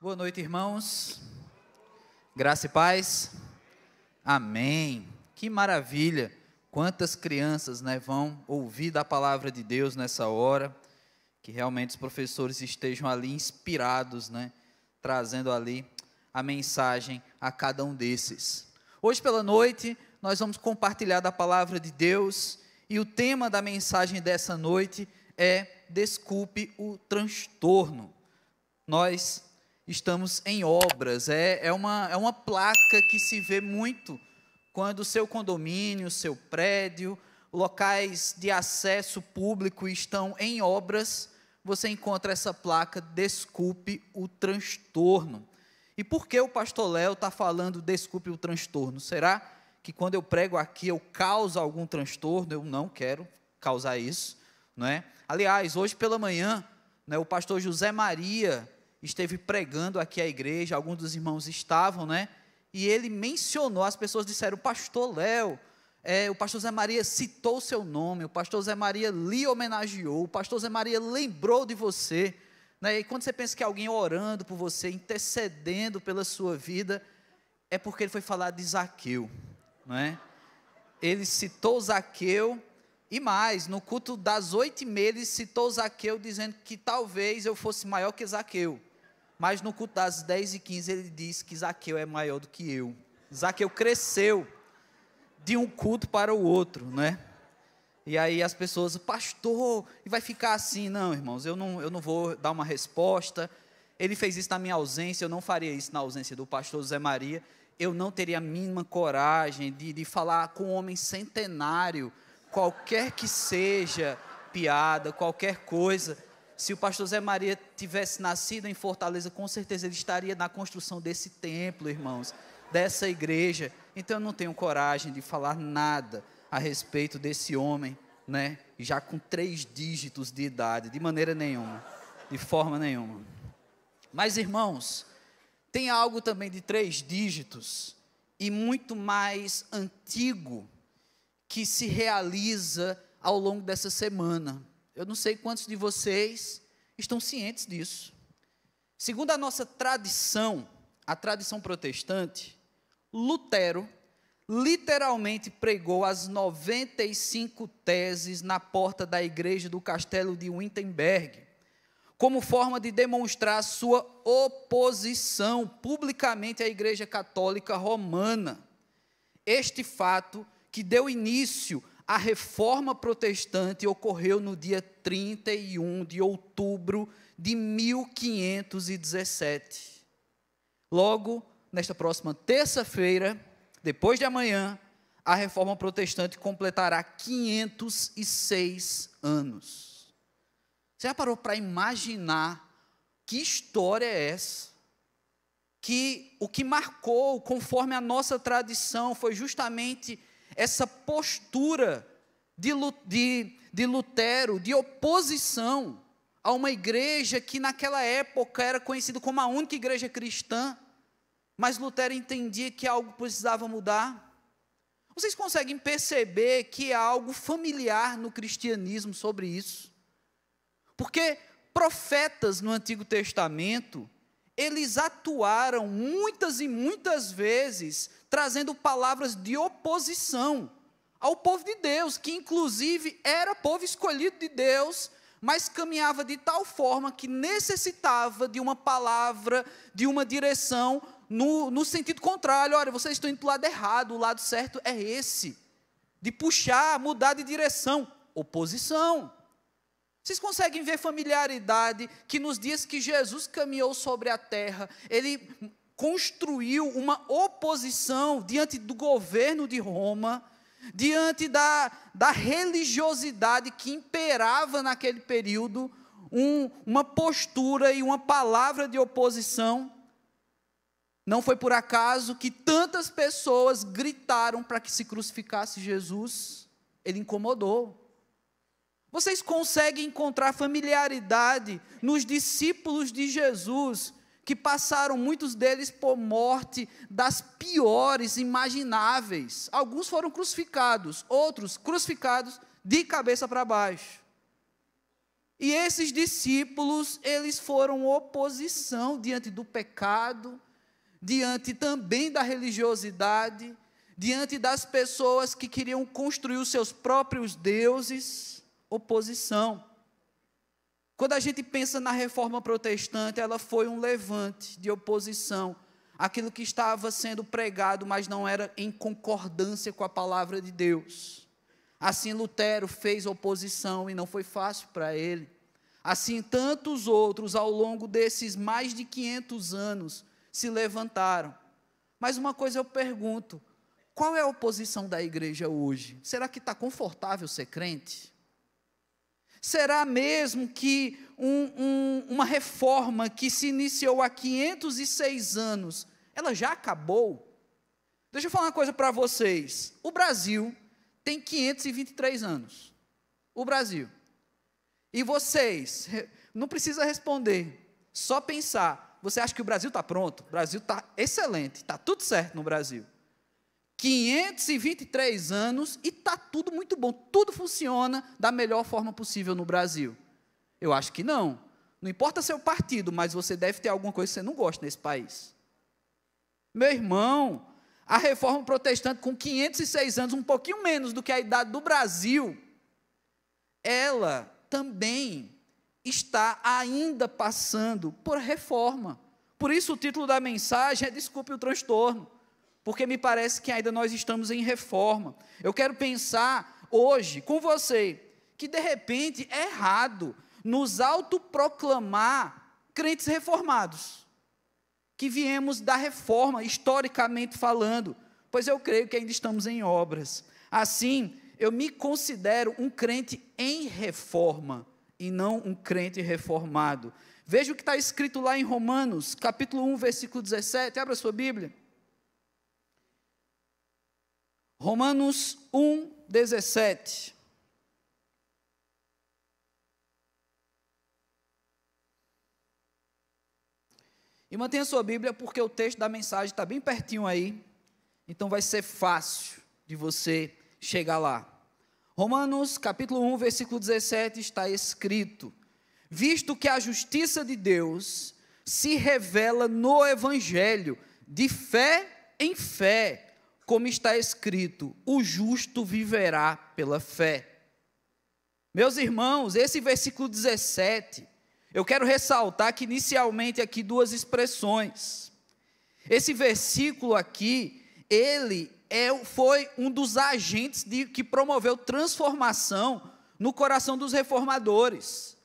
Boa noite, irmãos. Graça e paz. Amém. Que maravilha. Quantas crianças, vão ouvir da palavra de Deus nessa hora. Que realmente os professores estejam ali inspirados, trazendo ali a mensagem a cada um desses. Hoje pela noite, nós vamos compartilhar da palavra de Deus. E o tema da mensagem dessa noite é: desculpe o transtorno. Nós estamos em obras, é uma placa que se vê muito quando o seu condomínio, o seu prédio, locais de acesso público estão em obras. Você encontra essa placa: desculpe o transtorno. E por que o pastor Léo está falando desculpe o transtorno? Será que quando eu prego aqui eu causo algum transtorno? Eu não quero causar isso, não é? Aliás, hoje pela manhã, o pastor José Maria esteve pregando aqui à igreja, alguns dos irmãos estavam, e ele mencionou, as pessoas disseram: pastor Léo, o pastor Zé Maria citou o seu nome, o pastor Zé Maria lhe homenageou, o pastor Zé Maria lembrou de você, e quando você pensa que alguém orando por você, intercedendo pela sua vida, é porque ele foi falar de Zaqueu, Ele citou Zaqueu, e mais, no culto das 8h30, ele citou Zaqueu, dizendo que talvez eu fosse maior que Zaqueu. Mas no culto das 10h15, ele disse que Zaqueu é maior do que eu. Zaqueu cresceu de um culto para o outro, E aí as pessoas: pastor, e vai ficar assim? Não, irmãos, eu não vou dar uma resposta. Ele fez isso na minha ausência, eu não faria isso na ausência do pastor José Maria. Eu não teria a mínima coragem de falar com um homem centenário, qualquer que seja piada, qualquer coisa. Se o pastor Zé Maria tivesse nascido em Fortaleza, com certeza ele estaria na construção desse templo, irmãos, dessa igreja. Então eu não tenho coragem de falar nada a respeito desse homem, já com 3 dígitos de idade, de maneira nenhuma, de forma nenhuma. Mas, irmãos, tem algo também de 3 dígitos e muito mais antigo que se realiza ao longo dessa semana. Eu não sei quantos de vocês estão cientes disso. Segundo a nossa tradição, a tradição protestante, Lutero literalmente pregou as 95 teses na porta da igreja do castelo de Wittenberg, como forma de demonstrar sua oposição publicamente à Igreja Católica Romana. Este fato, que deu início à Reforma Protestante, ocorreu no dia 31 de outubro de 1517. Logo, nesta próxima terça-feira, depois de amanhã, a Reforma Protestante completará 506 anos. Você já parou para imaginar que história é essa? Que o que marcou, conforme a nossa tradição, foi justamente essa postura de Lutero, de oposição a uma igreja que naquela época era conhecida como a única igreja cristã, mas Lutero entendia que algo precisava mudar. Vocês conseguem perceber que há algo familiar no cristianismo sobre isso? Porque profetas no Antigo Testamento, eles atuaram muitas e muitas vezes trazendo palavras de oposição ao povo de Deus, que inclusive era povo escolhido de Deus, mas caminhava de tal forma que necessitava de uma palavra, de uma direção no sentido contrário. Olha, vocês estão indo para o lado errado, o lado certo é esse, de puxar, mudar de direção, oposição. Vocês conseguem ver familiaridade que nos dias que Jesus caminhou sobre a terra, ele construiu uma oposição diante do governo de Roma, diante da religiosidade que imperava naquele período, uma postura e uma palavra de oposição. Não foi por acaso que tantas pessoas gritaram para que se crucificasse Jesus. Ele incomodou. Vocês conseguem encontrar familiaridade nos discípulos de Jesus, que passaram, muitos deles, por morte das piores imagináveis. Alguns foram crucificados, outros crucificados de cabeça para baixo. E esses discípulos, eles foram oposição diante do pecado, diante também da religiosidade, diante das pessoas que queriam construir os seus próprios deuses, oposição. Quando a gente pensa na reforma protestante, ela foi um levante de oposição àquilo que estava sendo pregado, mas não era em concordância com a palavra de Deus. Assim Lutero fez oposição e não foi fácil para ele. Assim tantos outros ao longo desses mais de 500 anos se levantaram. Mas uma coisa eu pergunto, qual é a oposição da igreja hoje? Será que está confortável ser crente? Será mesmo que uma reforma que se iniciou há 506 anos, ela já acabou? Deixa eu falar uma coisa para vocês. O Brasil tem 523 anos. O Brasil. E vocês, não precisa responder, só pensar. Você acha que o Brasil está pronto? O Brasil está excelente, está tudo certo no Brasil. 523 anos e está tudo muito bom, tudo funciona da melhor forma possível no Brasil. Eu acho que não. Não importa seu partido, mas você deve ter alguma coisa que você não gosta nesse país. Meu irmão, a reforma protestante com 506 anos, um pouquinho menos do que a idade do Brasil, ela também está ainda passando por reforma. Por isso o título da mensagem é Desculpe o Transtorno, porque me parece que ainda nós estamos em reforma. Eu quero pensar hoje com você, que de repente é errado nos autoproclamar crentes reformados, que viemos da reforma, historicamente falando, pois eu creio que ainda estamos em obras. Assim, eu me considero um crente em reforma, e não um crente reformado. Veja o que está escrito lá em Romanos, capítulo 1, versículo 17, abra sua Bíblia. Romanos 1, 17. E mantenha sua Bíblia, porque o texto da mensagem está bem pertinho aí, então vai ser fácil de você chegar lá. Romanos, capítulo 1, versículo 17, está escrito: visto que a justiça de Deus se revela no Evangelho, de fé em fé, como está escrito, o justo viverá pela fé. Meus irmãos, esse versículo 17, eu quero ressaltar que inicialmente aqui duas expressões. Esse versículo aqui, ele foi um dos agentes que promoveu transformação no coração dos reformadores.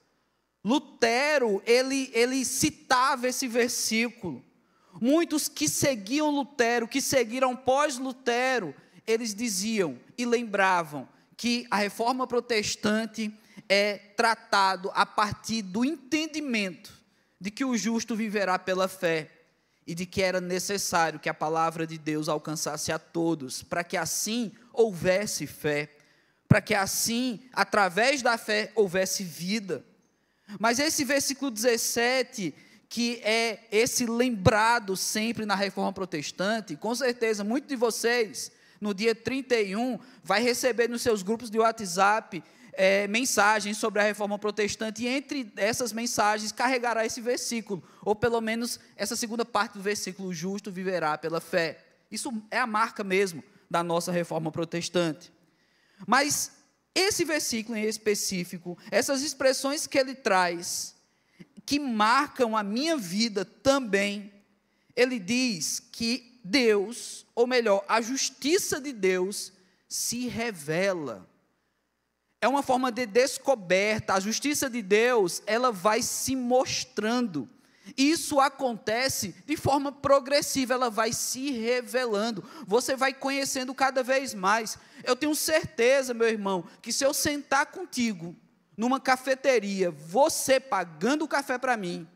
Lutero, ele citava esse versículo. Muitos que seguiam Lutero, que seguiram pós-Lutero, eles diziam e lembravam que a reforma protestante é tratado a partir do entendimento de que o justo viverá pela fé e de que era necessário que a palavra de Deus alcançasse a todos, para que assim houvesse fé, para que assim, através da fé, houvesse vida. Mas esse versículo 17, que é esse lembrado sempre na reforma protestante, com certeza muitos de vocês, no dia 31, vai receber nos seus grupos de WhatsApp mensagens sobre a reforma protestante, e entre essas mensagens carregará esse versículo, ou pelo menos essa segunda parte do versículo, o justo viverá pela fé. Isso é a marca mesmo da nossa reforma protestante. Mas esse versículo em específico, essas expressões que ele traz, que marcam a minha vida também, ele diz que Deus, ou melhor, a justiça de Deus se revela. É uma forma de descoberta. A justiça de Deus, ela vai se mostrando. Isso acontece de forma progressiva, ela vai se revelando. Você vai conhecendo cada vez mais. Eu tenho certeza, meu irmão, que se eu sentar contigo numa cafeteria, você pagando o café para mim,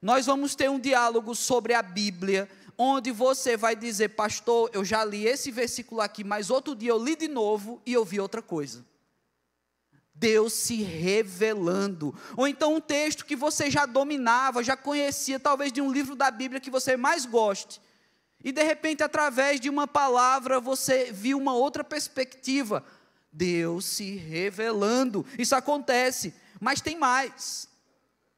nós vamos ter um diálogo sobre a Bíblia, onde você vai dizer: pastor, eu já li esse versículo aqui, mas outro dia eu li de novo e eu vi outra coisa. Deus se revelando. Ou então um texto que você já dominava, já conhecia, talvez de um livro da Bíblia que você mais goste, e de repente através de uma palavra você viu uma outra perspectiva. Deus se revelando. Isso acontece. Mas tem mais.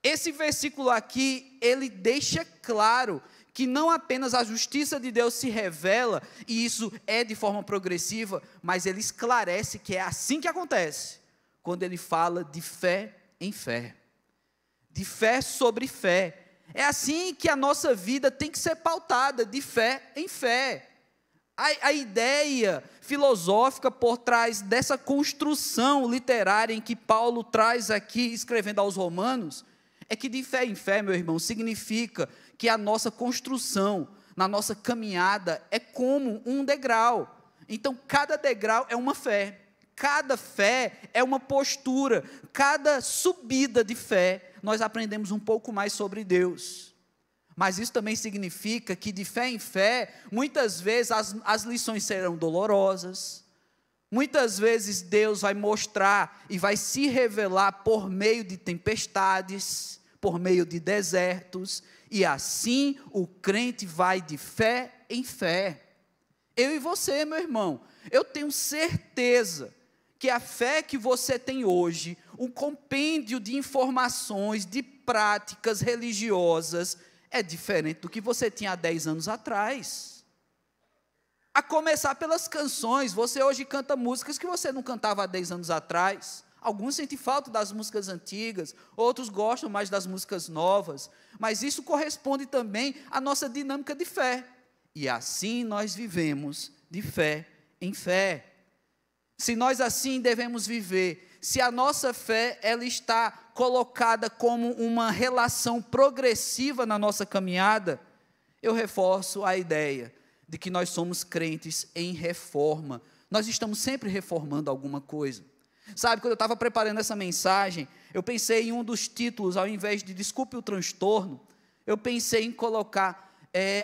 Esse versículo aqui, ele deixa claro que não apenas a justiça de Deus se revela, e isso é de forma progressiva, mas ele esclarece que é assim que acontece, quando ele fala de fé em fé, de fé sobre fé. É assim que a nossa vida tem que ser pautada, de fé em fé. A ideia filosófica por trás dessa construção literária em que Paulo traz aqui, escrevendo aos Romanos, é que de fé em fé, meu irmão, significa que a nossa construção, na nossa caminhada, é como um degrau. Então, cada degrau é uma fé, cada fé é uma postura, cada subida de fé, nós aprendemos um pouco mais sobre Deus. Mas isso também significa que de fé em fé, muitas vezes as lições serão dolorosas, muitas vezes Deus vai mostrar e vai se revelar por meio de tempestades, por meio de desertos, e assim o crente vai de fé em fé. Eu e você, meu irmão, eu tenho certeza que a fé que você tem hoje, um compêndio de informações, de práticas religiosas, é diferente do que você tinha há 10 anos atrás. A começar pelas canções, você hoje canta músicas que você não cantava há 10 anos atrás. Alguns sentem falta das músicas antigas, outros gostam mais das músicas novas, mas isso corresponde também à nossa dinâmica de fé. E assim nós vivemos de fé em fé. Se nós assim devemos viver, se a nossa fé ela está colocada como uma relação progressiva na nossa caminhada, eu reforço a ideia de que nós somos crentes em reforma. Nós estamos sempre reformando alguma coisa. Sabe, quando eu estava preparando essa mensagem, eu pensei em um dos títulos, ao invés de Desculpe o Transtorno, eu pensei em colocar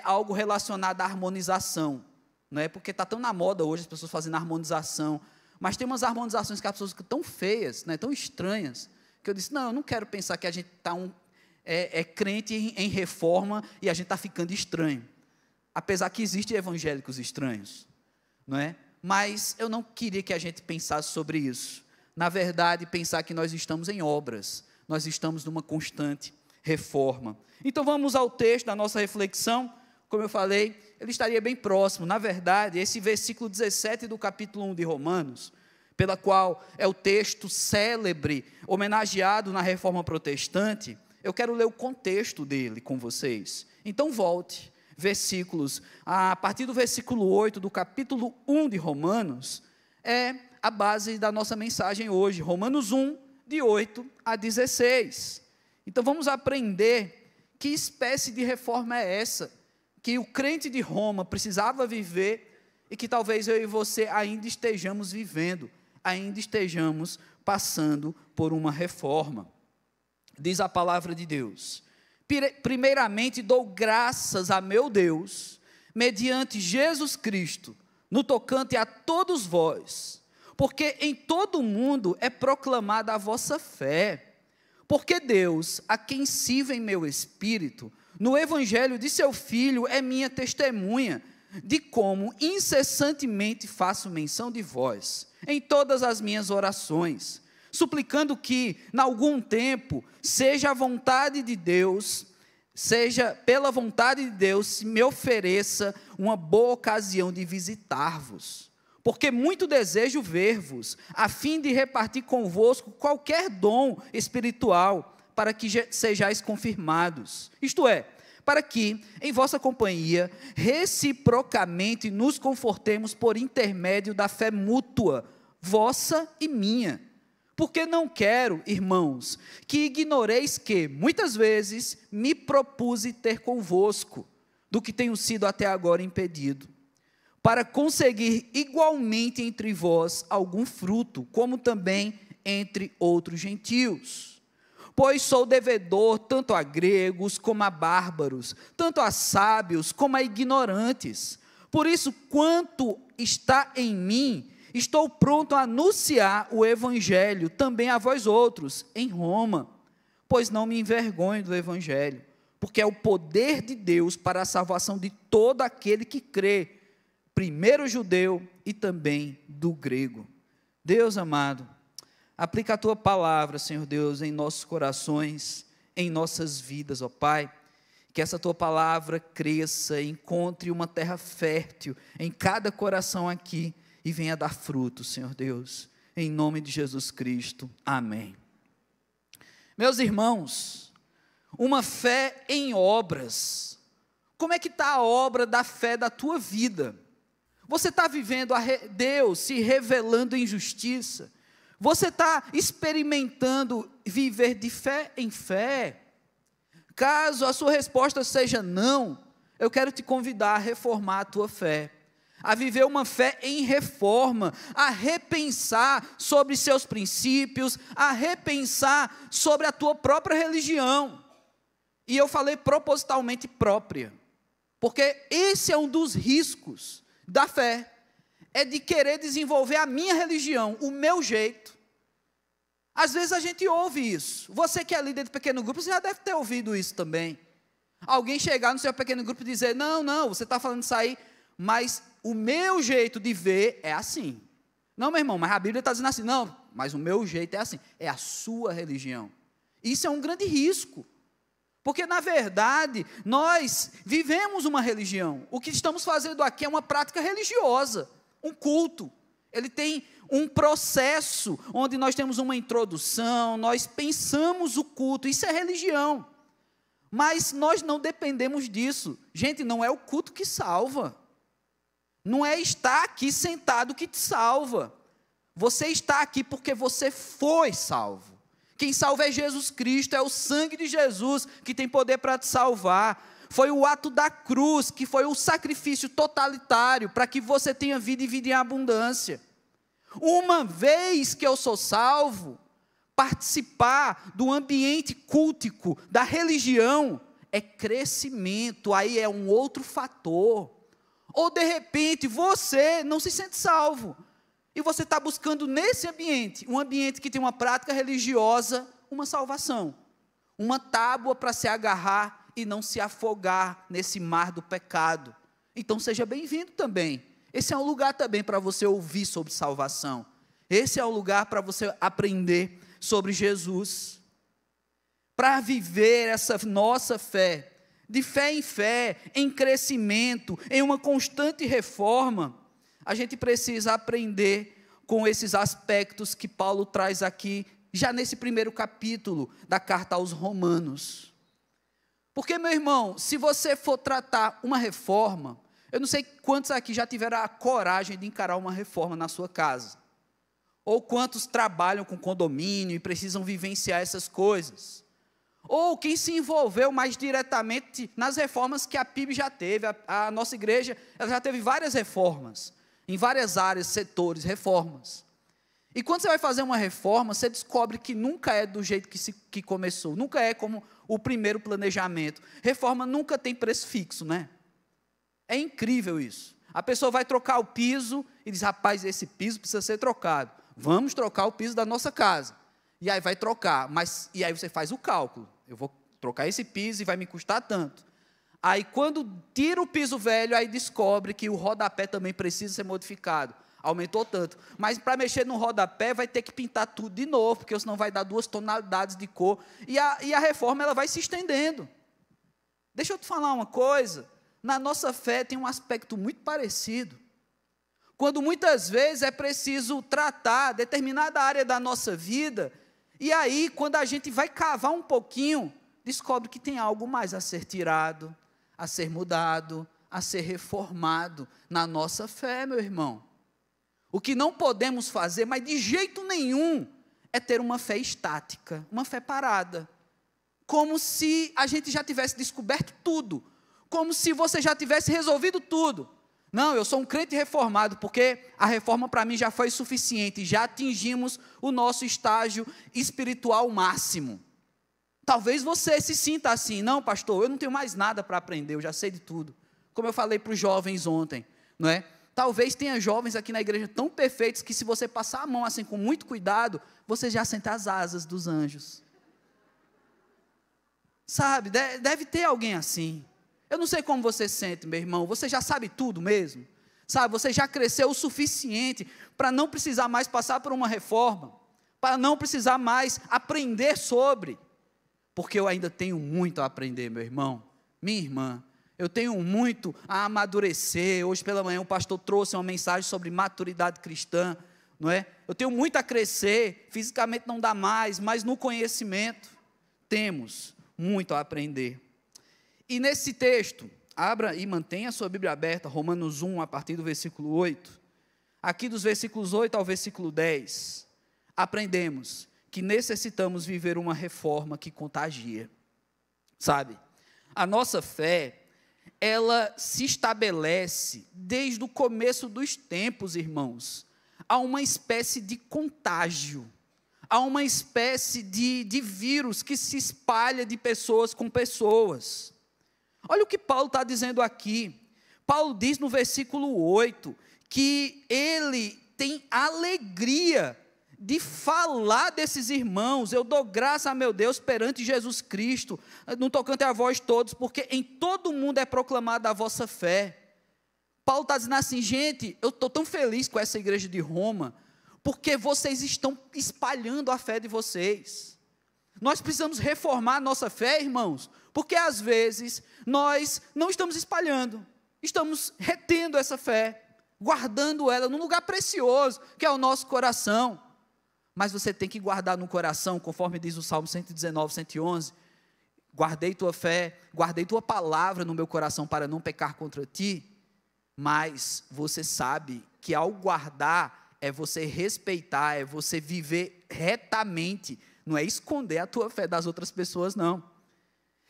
algo relacionado à harmonização, não é? Porque está tão na moda hoje as pessoas fazendo harmonização, mas tem umas harmonizações que as pessoas ficam tão feias, né, tão estranhas, que eu disse, não, eu não quero pensar que a gente está crente em reforma e a gente está ficando estranho, apesar que existem evangélicos estranhos, não é? Mas eu não queria que a gente pensasse sobre isso. Na verdade, pensar que nós estamos em obras, nós estamos numa constante reforma. Então vamos ao texto da nossa reflexão. Como eu falei, ele estaria bem próximo. Na verdade, esse versículo 17 do capítulo 1 de Romanos, pela qual é o texto célebre, homenageado na Reforma Protestante, eu quero ler o contexto dele com vocês. Então volte, versículos, a partir do versículo 8 do capítulo 1 de Romanos, é a base da nossa mensagem hoje, Romanos 1, de 8 a 16. Então vamos aprender que espécie de reforma é essa, que o crente de Roma precisava viver, e que talvez eu e você ainda estejamos vivendo, ainda estejamos passando por uma reforma. Diz a palavra de Deus: primeiramente dou graças a meu Deus, mediante Jesus Cristo, no tocante a todos vós, porque em todo o mundo é proclamada a vossa fé, porque Deus, a quem sirvo em meu espírito, no evangelho de seu Filho, é minha testemunha, de como incessantemente faço menção de vós, em todas as minhas orações, suplicando que, em algum tempo, seja a vontade de Deus, seja pela vontade de Deus, se me ofereça uma boa ocasião de visitar-vos, porque muito desejo ver-vos, a fim de repartir convosco qualquer dom espiritual, para que sejais confirmados, isto é, para que, em vossa companhia, reciprocamente nos confortemos por intermédio da fé mútua, vossa e minha. Porque não quero, irmãos, que ignoreis que, muitas vezes, me propuse ter convosco, do que tenho sido até agora impedido, para conseguir igualmente entre vós algum fruto, como também entre outros gentios. Pois sou devedor tanto a gregos como a bárbaros, tanto a sábios como a ignorantes. Por isso, quanto está em mim, estou pronto a anunciar o evangelho também a vós outros, em Roma, pois não me envergonho do evangelho, porque é o poder de Deus para a salvação de todo aquele que crê, primeiro o judeu e também do grego. Deus amado, Aplica a Tua palavra, Senhor Deus, em nossos corações, em nossas vidas, ó Pai. Que essa Tua palavra cresça, encontre uma terra fértil em cada coração aqui e venha dar fruto, Senhor Deus. Em nome de Jesus Cristo. Amém. Meus irmãos, uma fé em obras. Como é que está a obra da fé da tua vida? Você está vivendo Deus se revelando em justiça? Você está experimentando viver de fé em fé? Caso a sua resposta seja não, eu quero te convidar a reformar a tua fé, a viver uma fé em reforma, a repensar sobre seus princípios, a repensar sobre a tua própria religião. E eu falei propositalmente própria, porque esse é um dos riscos da fé, é de querer desenvolver a minha religião, o meu jeito. Às vezes a gente ouve isso. Você que é líder de pequeno grupo, você já deve ter ouvido isso também. Alguém chegar no seu pequeno grupo e dizer, não, você está falando isso aí, mas o meu jeito de ver é assim. Não, meu irmão, mas a Bíblia está dizendo assim. Não, mas o meu jeito é assim. É a sua religião. Isso é um grande risco. Porque, na verdade, nós vivemos uma religião. O que estamos fazendo aqui é uma prática religiosa, um culto. Ele tem um processo onde nós temos uma introdução, nós pensamos o culto, isso é religião. Mas nós não dependemos disso. Gente, não é o culto que salva. Não é estar aqui sentado que te salva. Você está aqui porque você foi salvo. Quem salva é Jesus Cristo, é o sangue de Jesus que tem poder para te salvar. Foi o ato da cruz, que foi o sacrifício totalitário para que você tenha vida e vida em abundância. Uma vez que eu sou salvo, participar do ambiente cultico, da religião, é crescimento, aí é um outro fator. Ou de repente você não se sente salvo, e você está buscando nesse ambiente, um ambiente que tem uma prática religiosa, uma salvação, uma tábua para se agarrar e não se afogar nesse mar do pecado. Então seja bem-vindo também. Esse é um lugar também para você ouvir sobre salvação. Esse é um lugar para você aprender sobre Jesus. Para viver essa nossa fé, de fé em fé, em crescimento, em uma constante reforma, a gente precisa aprender com esses aspectos que Paulo traz aqui, já nesse primeiro capítulo da carta aos Romanos. Porque, meu irmão, se você for tratar uma reforma, eu não sei quantos aqui já tiveram a coragem de encarar uma reforma na sua casa, ou quantos trabalham com condomínio e precisam vivenciar essas coisas, ou quem se envolveu mais diretamente nas reformas que a PIB já teve. A nossa igreja, ela já teve várias reformas, em várias áreas, setores, reformas. E quando você vai fazer uma reforma, você descobre que nunca é do jeito que começou, nunca é como o primeiro planejamento. Reforma nunca tem preço fixo, né? É incrível isso. A pessoa vai trocar o piso e diz, rapaz, esse piso precisa ser trocado. Vamos trocar o piso da nossa casa. E aí vai trocar, e aí você faz o cálculo. Eu vou trocar esse piso e vai me custar tanto. Aí quando tira o piso velho, aí descobre que o rodapé também precisa ser modificado. Aumentou tanto. Mas para mexer no rodapé vai ter que pintar tudo de novo, porque senão vai dar 2 tonalidades de cor. E a reforma ela vai se estendendo. Deixa eu te falar uma coisa. Na nossa fé tem um aspecto muito parecido. Quando muitas vezes é preciso tratar determinada área da nossa vida, e aí quando a gente vai cavar um pouquinho, descobre que tem algo mais a ser tirado, a ser mudado, a ser reformado na nossa fé, meu irmão. O que não podemos fazer, mas de jeito nenhum, é ter uma fé estática, uma fé parada. Como se a gente já tivesse descoberto tudo, como se você já tivesse resolvido tudo. Não, eu sou um crente reformado, porque a reforma para mim já foi suficiente, já atingimos o nosso estágio espiritual máximo. Talvez você se sinta assim, não pastor, eu não tenho mais nada para aprender, eu já sei de tudo. Como eu falei para os jovens ontem, não é? Talvez tenha jovens aqui na igreja tão perfeitos que se você passar a mão assim com muito cuidado, você já sente as asas dos anjos. Sabe, deve ter alguém assim. Eu não sei como você sente, meu irmão, você já sabe tudo mesmo? Sabe, você já cresceu o suficiente para não precisar mais passar por uma reforma, para não precisar mais aprender sobre, porque eu ainda tenho muito a aprender, meu irmão, minha irmã, eu tenho muito a amadurecer. Hoje pela manhã o pastor trouxe uma mensagem sobre maturidade cristã, não é? Eu tenho muito a crescer, fisicamente não dá mais, mas no conhecimento temos muito a aprender. E nesse texto, abra e mantenha a sua Bíblia aberta, Romanos 1, a partir do versículo 8, aqui dos versículos 8 ao versículo 10, aprendemos que necessitamos viver uma reforma que contagia, sabe? A nossa fé, ela se estabelece desde o começo dos tempos, irmãos, há uma espécie de contágio, há uma espécie de vírus que se espalha de pessoas com pessoas. Olha o que Paulo está dizendo aqui. Paulo diz no versículo 8, que ele tem alegria de falar desses irmãos. Eu dou graça a meu Deus perante Jesus Cristo, no tocante a vós todos, porque em todo mundo é proclamada a vossa fé. Paulo está dizendo assim, gente, eu estou tão feliz com essa igreja de Roma, porque vocês estão espalhando a fé de vocês. Nós precisamos reformar a nossa fé, irmãos, porque às vezes nós não estamos espalhando, estamos retendo essa fé, guardando ela num lugar precioso, que é o nosso coração. Mas você tem que guardar no coração, conforme diz o Salmo 119, 111, guardei tua fé, guardei tua palavra no meu coração para não pecar contra ti. Mas você sabe que ao guardar é você respeitar, é você viver retamente, não é esconder a tua fé das outras pessoas, não.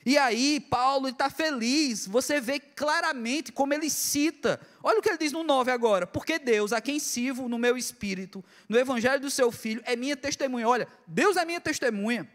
E aí Paulo está feliz, você vê claramente como ele cita, olha o que ele diz no 9 agora, porque Deus, a quem sirvo no meu espírito, no evangelho do seu Filho, é minha testemunha. Olha, Deus é minha testemunha,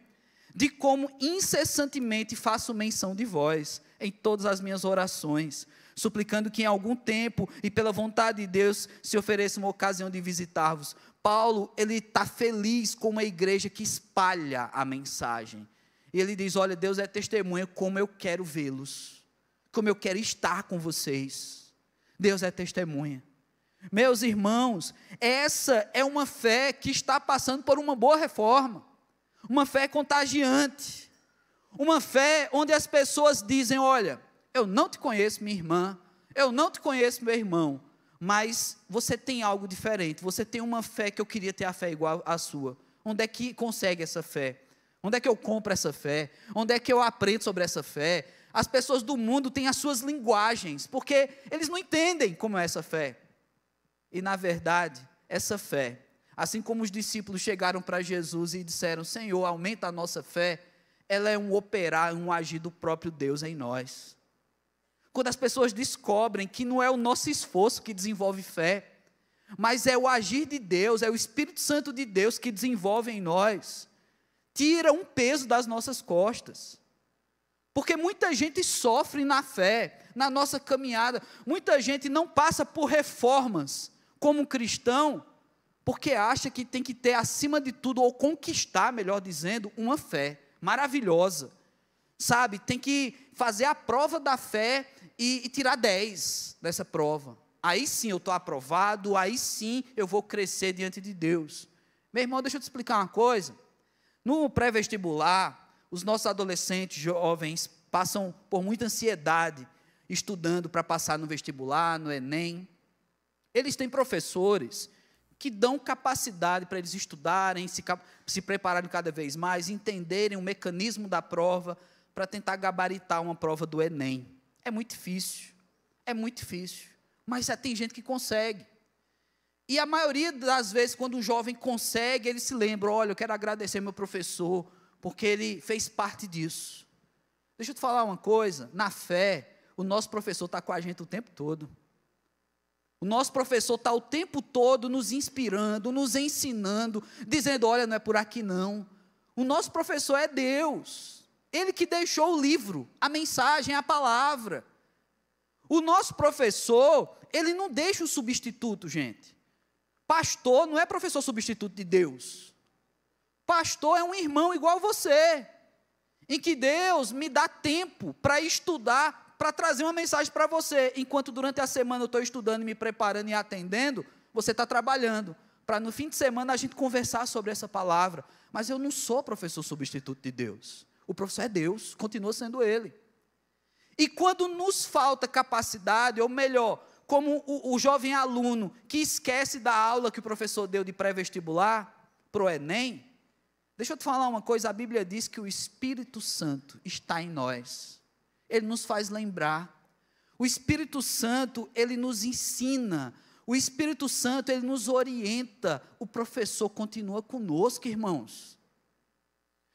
de como incessantemente faço menção de vós, em todas as minhas orações, suplicando que em algum tempo, e pela vontade de Deus, se ofereça uma ocasião de visitar-vos. Paulo, ele está feliz com uma igreja que espalha a mensagem. E ele diz, olha, Deus é testemunha como eu quero vê-los, como eu quero estar com vocês. Deus é testemunha. Meus irmãos, essa é uma fé que está passando por uma boa reforma, uma fé contagiante, uma fé onde as pessoas dizem, olha, eu não te conheço, minha irmã, eu não te conheço, meu irmão, mas você tem algo diferente, você tem uma fé que eu queria ter a fé igual à sua. Onde é que consegue essa fé? Onde é que eu compro essa fé? Onde é que eu aprendo sobre essa fé? As pessoas do mundo têm as suas linguagens, porque eles não entendem como é essa fé. E na verdade, essa fé, assim como os discípulos chegaram para Jesus e disseram, Senhor, aumenta a nossa fé, ela é um operar, um agir do próprio Deus em nós. Quando as pessoas descobrem que não é o nosso esforço que desenvolve fé, mas é o agir de Deus, é o Espírito Santo de Deus que desenvolve em nós, tira um peso das nossas costas, porque muita gente sofre na fé, na nossa caminhada, muita gente não passa por reformas como cristão, porque acha que tem que ter acima de tudo, ou conquistar, melhor dizendo, uma fé maravilhosa, sabe, tem que fazer a prova da fé e tirar 10 dessa prova, aí sim eu estou aprovado, aí sim eu vou crescer diante de Deus. Meu irmão, deixa eu te explicar uma coisa. No pré-vestibular, os nossos adolescentes, jovens, passam por muita ansiedade, estudando para passar no vestibular, no Enem. Eles têm professores que dão capacidade para eles estudarem, se prepararem cada vez mais, entenderem o mecanismo da prova, para tentar gabaritar uma prova do Enem. É muito difícil, mas tem gente que consegue. E a maioria das vezes, quando um jovem consegue, ele se lembra, olha, eu quero agradecer meu professor, porque ele fez parte disso. Deixa eu te falar uma coisa, na fé, o nosso professor está com a gente o tempo todo. O nosso professor está o tempo todo nos inspirando, nos ensinando, dizendo, olha, não é por aqui não. O nosso professor é Deus, ele que deixou o livro, a mensagem, a palavra. O nosso professor, ele não deixa o substituto, gente. Pastor não é professor substituto de Deus. Pastor é um irmão igual a você, em que Deus me dá tempo para estudar, para trazer uma mensagem para você, enquanto durante a semana eu estou estudando, me preparando e atendendo, você está trabalhando. para no fim de semana a gente conversar sobre essa palavra. Mas eu não sou professor substituto de Deus. O professor é Deus, continua sendo Ele. E quando nos falta capacidade, ou melhor, como o jovem aluno que esquece da aula que o professor deu de pré-vestibular, para o Enem, deixa eu te falar uma coisa, a Bíblia diz que o Espírito Santo está em nós. Ele nos faz lembrar. O Espírito Santo, ele nos ensina. O Espírito Santo, ele nos orienta. O professor continua conosco, irmãos.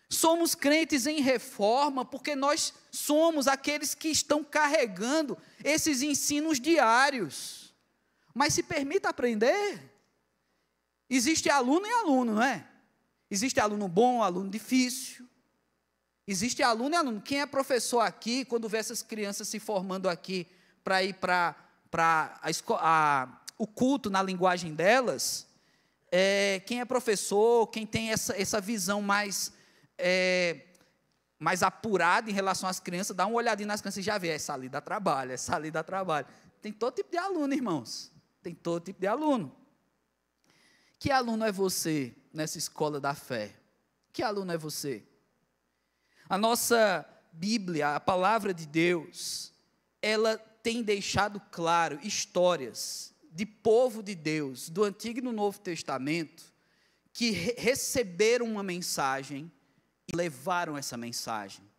Somos crentes em reforma porque nós somos aqueles que estão carregando esses ensinos diários. Mas se permita aprender. Existe aluno e aluno, não é? Existe aluno bom, aluno difícil. Existe aluno e aluno. Quem é professor aqui, quando vê essas crianças se formando aqui para ir para o culto na linguagem delas, quem é professor, quem tem essa visão mais apurada em relação às crianças, dá uma olhadinha nas crianças e já vê, essa ali dá trabalho, essa ali dá trabalho. Tem todo tipo de aluno, irmãos. Tem todo tipo de aluno. Que aluno é você nessa escola da fé? Que aluno é você? A nossa Bíblia, a palavra de Deus, ela tem deixado claro histórias de povo de Deus, do Antigo e do Novo Testamento, que receberam uma mensagem e levaram essa mensagem.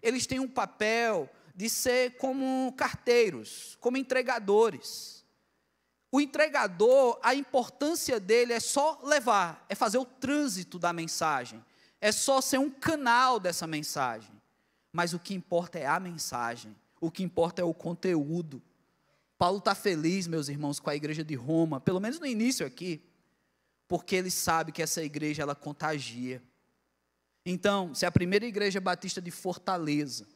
Eles têm um papel de ser como carteiros, como entregadores. O entregador, a importância dele é só levar, é fazer o trânsito da mensagem, é só ser um canal dessa mensagem. Mas o que importa é a mensagem, o que importa é o conteúdo. Paulo está feliz, meus irmãos, com a igreja de Roma, pelo menos no início aqui, porque ele sabe que essa igreja, ela contagia. Então, se a primeira igreja batista de Fortaleza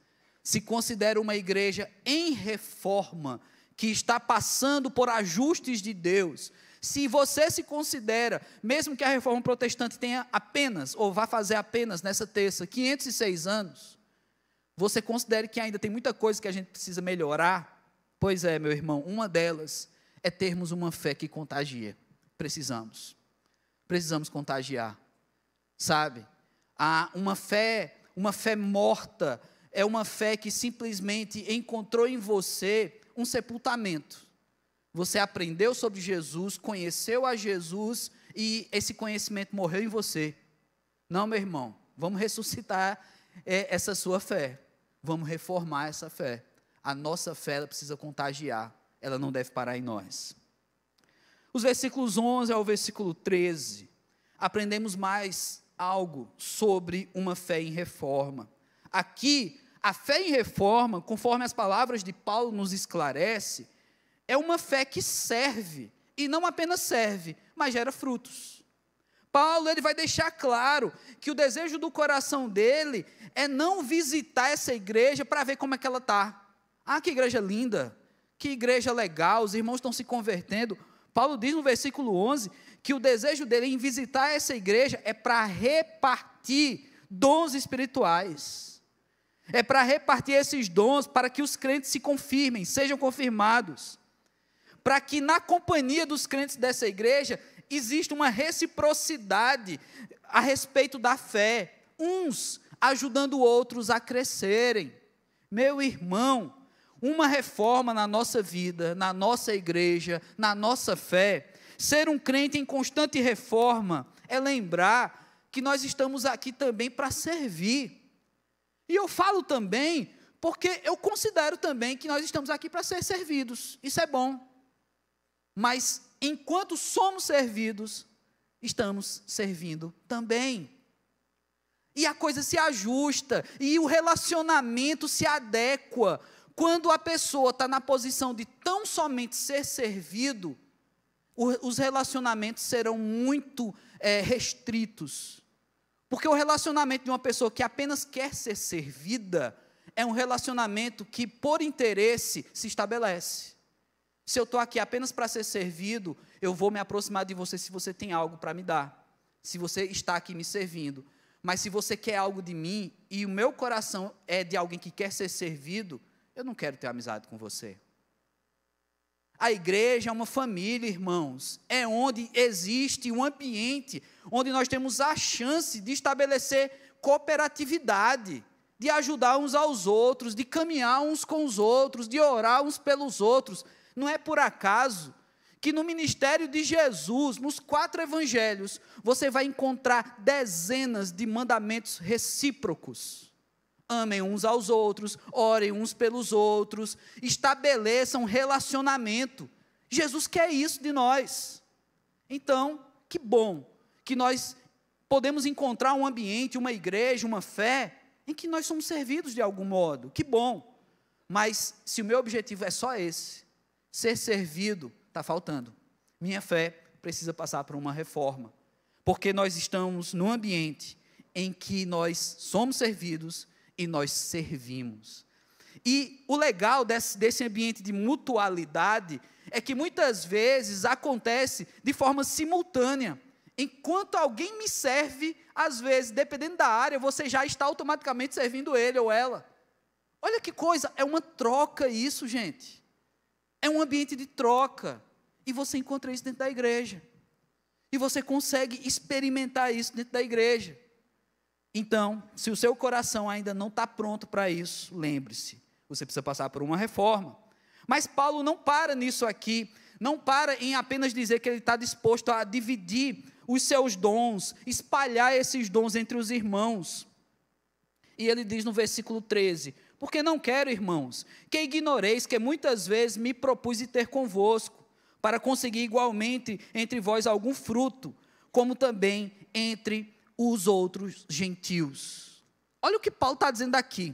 se considera uma igreja em reforma, que está passando por ajustes de Deus, se você se considera, mesmo que a reforma protestante tenha apenas, ou vá fazer apenas nessa terça, 506 anos, você considere que ainda tem muita coisa que a gente precisa melhorar, pois é, meu irmão, uma delas é termos uma fé que contagia. Precisamos contagiar, sabe? Uma fé morta é uma fé que simplesmente encontrou em você um sepultamento. Você aprendeu sobre Jesus, conheceu a Jesus e esse conhecimento morreu em você. Não, meu irmão, vamos ressuscitar essa sua fé. Vamos reformar essa fé. A nossa fé, ela precisa contagiar. Ela não deve parar em nós. Os versículos 11 ao versículo 13, aprendemos mais algo sobre uma fé em reforma. Aqui, a fé em reforma, conforme as palavras de Paulo nos esclarece, é uma fé que serve, e não apenas serve, mas gera frutos. Paulo, ele vai deixar claro que o desejo do coração dele é não visitar essa igreja para ver como é que ela está. Ah, que igreja linda, que igreja legal, os irmãos estão se convertendo. Paulo diz no versículo 11, que o desejo dele em visitar essa igreja é para repartir dons espirituais. É para repartir esses dons para que os crentes se confirmem, sejam confirmados. Para que na companhia dos crentes dessa igreja exista uma reciprocidade a respeito da fé, uns ajudando outros a crescerem. Meu irmão, uma reforma na nossa vida, na nossa igreja, na nossa fé, ser um crente em constante reforma, é lembrar que nós estamos aqui também para servir. E eu falo também, porque eu considero também que nós estamos aqui para ser servidos, isso é bom. Mas, enquanto somos servidos, estamos servindo também. E a coisa se ajusta, e o relacionamento se adequa. Quando a pessoa está na posição de tão somente ser servido, os relacionamentos serão muito restritos. Porque o relacionamento de uma pessoa que apenas quer ser servida, é um relacionamento que, por interesse, se estabelece. Se eu estou aqui apenas para ser servido, eu vou me aproximar de você se você tem algo para me dar. Se você está aqui me servindo. Mas se você quer algo de mim, e o meu coração é de alguém que quer ser servido, eu não quero ter amizade com você. A igreja é uma família, irmãos. É onde existe um ambiente, onde nós temos a chance de estabelecer cooperatividade, de ajudar uns aos outros, de caminhar uns com os outros, de orar uns pelos outros. Não é por acaso que no ministério de Jesus, nos 4 evangelhos, você vai encontrar dezenas de mandamentos recíprocos. Amem uns aos outros, orem uns pelos outros, estabeleçam relacionamento. Jesus quer isso de nós. Então, que bom que nós podemos encontrar um ambiente, uma igreja, uma fé, em que nós somos servidos de algum modo. Que bom. Mas se o meu objetivo é só esse, ser servido, está faltando. Minha fé precisa passar por uma reforma, porque nós estamos num ambiente em que nós somos servidos e nós servimos. E o legal desse ambiente de mutualidade é que muitas vezes acontece de forma simultânea. Enquanto alguém me serve, às vezes, dependendo da área, você já está automaticamente servindo ele ou ela. Olha que coisa, é uma troca isso, gente. É um ambiente de troca, e você encontra isso dentro da igreja, e você consegue experimentar isso dentro da igreja. Então, se o seu coração ainda não está pronto para isso, lembre-se, você precisa passar por uma reforma. Mas Paulo não para nisso aqui, não para em apenas dizer que ele está disposto a dividir os seus dons, espalhar esses dons entre os irmãos. E ele diz no versículo 13, porque não quero, irmãos, que ignoreis que muitas vezes me propus ter convosco, para conseguir igualmente entre vós algum fruto, como também entre os outros gentios. Olha o que Paulo está dizendo aqui.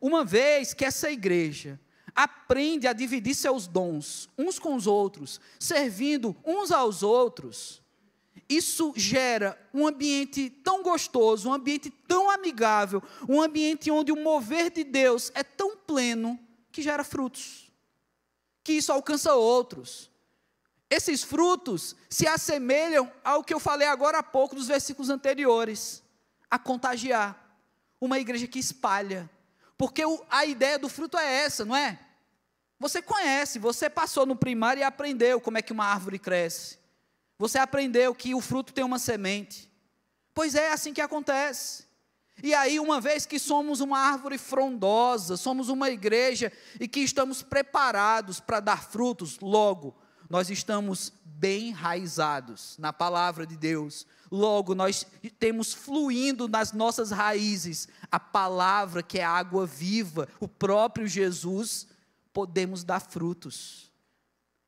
Uma vez que essa igreja aprende a dividir seus dons uns com os outros, servindo uns aos outros, isso gera um ambiente tão gostoso, um ambiente tão amigável, um ambiente onde o mover de Deus é tão pleno, que gera frutos, que isso alcança outros. Esses frutos se assemelham ao que eu falei agora há pouco, dos versículos anteriores, a contagiar, uma igreja que espalha, porque a ideia do fruto é essa, não é? Você conhece, você passou no primário e aprendeu como é que uma árvore cresce. Você aprendeu que o fruto tem uma semente. Pois é assim que acontece. E aí, uma vez que somos uma árvore frondosa, somos uma igreja e que estamos preparados para dar frutos, logo, nós estamos bem enraizados na palavra de Deus. Logo, nós temos fluindo nas nossas raízes a palavra que é água viva, o próprio Jesus, podemos dar frutos.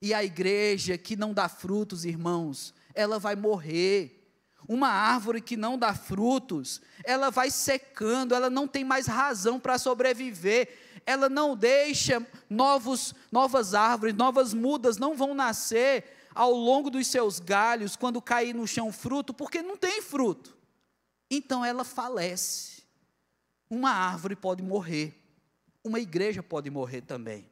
E a igreja que não dá frutos, irmãos, ela vai morrer. Uma árvore que não dá frutos, ela vai secando, ela não tem mais razão para sobreviver, ela não deixa novas árvores, novas mudas não vão nascer ao longo dos seus galhos, quando cair no chão fruto, porque não tem fruto. Então ela falece. Uma árvore pode morrer, uma igreja pode morrer também.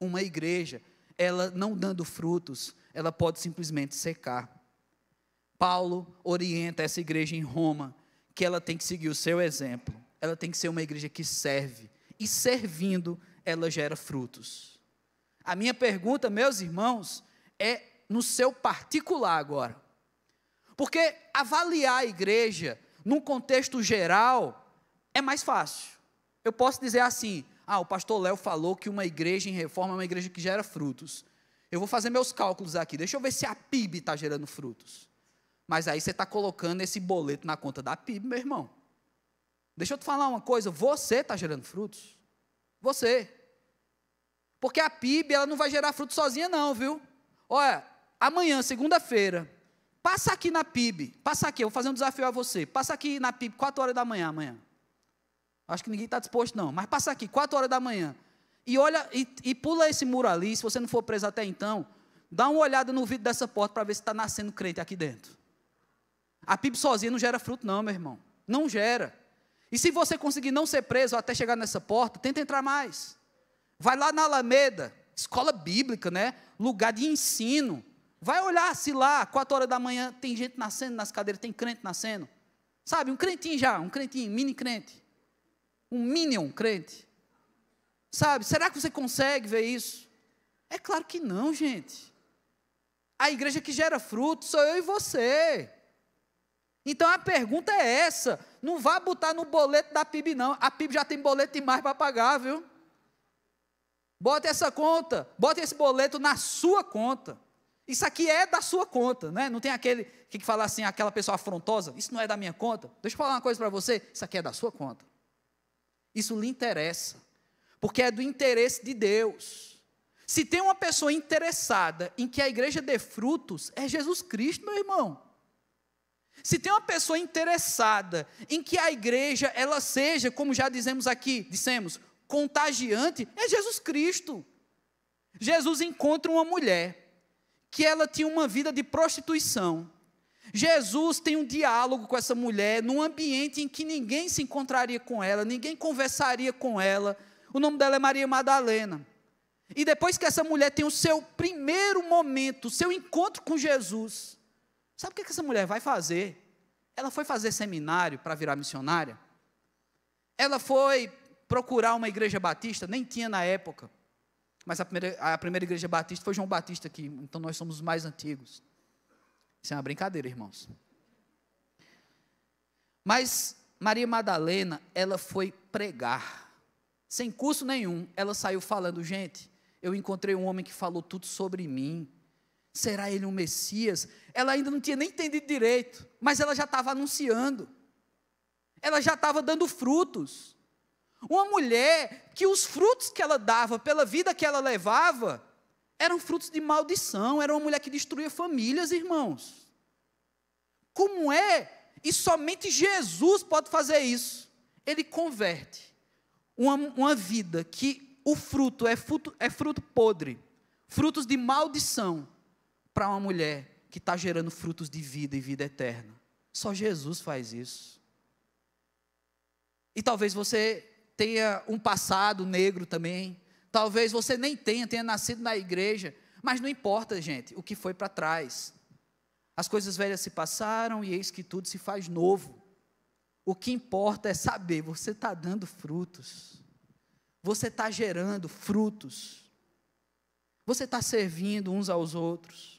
Uma igreja, ela não dando frutos, ela pode simplesmente secar. Paulo orienta essa igreja em Roma, que ela tem que seguir o seu exemplo, ela tem que ser uma igreja que serve, e servindo, ela gera frutos. A minha pergunta, meus irmãos, é no seu particular agora, porque avaliar a igreja, num contexto geral, é mais fácil. Eu posso dizer assim, o pastor Léo falou que uma igreja em reforma é uma igreja que gera frutos. Eu vou fazer meus cálculos aqui, deixa eu ver se a PIB está gerando frutos. Mas aí você está colocando esse boleto na conta da PIB, meu irmão. Deixa eu te falar uma coisa, você está gerando frutos. Você. Porque a PIB, ela não vai gerar frutos sozinha não, viu? Olha, amanhã, segunda-feira, passa aqui na PIB, passa aqui, eu vou fazer um desafio a você, passa aqui na PIB, 4 horas da manhã, amanhã. Acho que ninguém está disposto não, mas passa aqui, 4 horas da manhã, e olha, e pula esse muro ali, se você não for preso até então, dá uma olhada no vidro dessa porta, para ver se está nascendo crente aqui dentro. A PIB sozinha não gera fruto não, meu irmão, não gera. E se você conseguir não ser preso até chegar nessa porta, tenta entrar mais. Vai lá na Alameda, escola bíblica, né? Lugar de ensino. Vai olhar se lá, 4 horas da manhã, tem gente nascendo nas cadeiras, tem crente nascendo. Sabe, um crentinho já, um crentinho, mini crente. Um minion crente. Sabe, será que você consegue ver isso? É claro que não, gente. A igreja que gera fruto sou eu e você. Então a pergunta é essa, não vá botar no boleto da PIB não, a PIB já tem boleto demais para pagar, viu? Bota essa conta, bota esse boleto na sua conta. Isso aqui é da sua conta, né? Não tem aquele que fala assim, aquela pessoa afrontosa, isso não é da minha conta. Deixa eu falar uma coisa para você, isso aqui é da sua conta. Isso lhe interessa, porque é do interesse de Deus. Se tem uma pessoa interessada em que a igreja dê frutos, é Jesus Cristo, meu irmão. Se tem uma pessoa interessada em que a igreja, ela seja, como já dissemos, contagiante, é Jesus Cristo. Jesus encontra uma mulher que ela tinha uma vida de prostituição. Jesus tem um diálogo com essa mulher, num ambiente em que ninguém se encontraria com ela, ninguém conversaria com ela. O nome dela é Maria Madalena. E depois que essa mulher tem o seu primeiro momento, o seu encontro com Jesus, sabe o que essa mulher vai fazer? Ela foi fazer seminário para virar missionária. Ela foi procurar uma igreja batista, nem tinha na época. Mas a primeira igreja batista foi João Batista aqui, então nós somos os mais antigos. Isso é uma brincadeira, irmãos. Mas Maria Madalena, ela foi pregar. Sem curso nenhum, ela saiu falando, gente, eu encontrei um homem que falou tudo sobre mim. Será ele um Messias? Ela ainda não tinha nem entendido direito, mas ela já estava anunciando. Ela já estava dando frutos. Uma mulher que os frutos que ela dava, pela vida que ela levava, eram frutos de maldição, era uma mulher que destruía famílias, irmãos. Como é? E somente Jesus pode fazer isso. Ele converte uma vida que o fruto é fruto podre, frutos de maldição, para uma mulher que está gerando frutos de vida e vida eterna. Só Jesus faz isso. E talvez você tenha um passado negro também, talvez você nem tenha nascido na igreja, mas não importa, gente, o que foi para trás. As coisas velhas se passaram e eis que tudo se faz novo. O que importa é saber, você está dando frutos, você está gerando frutos, você está servindo uns aos outros.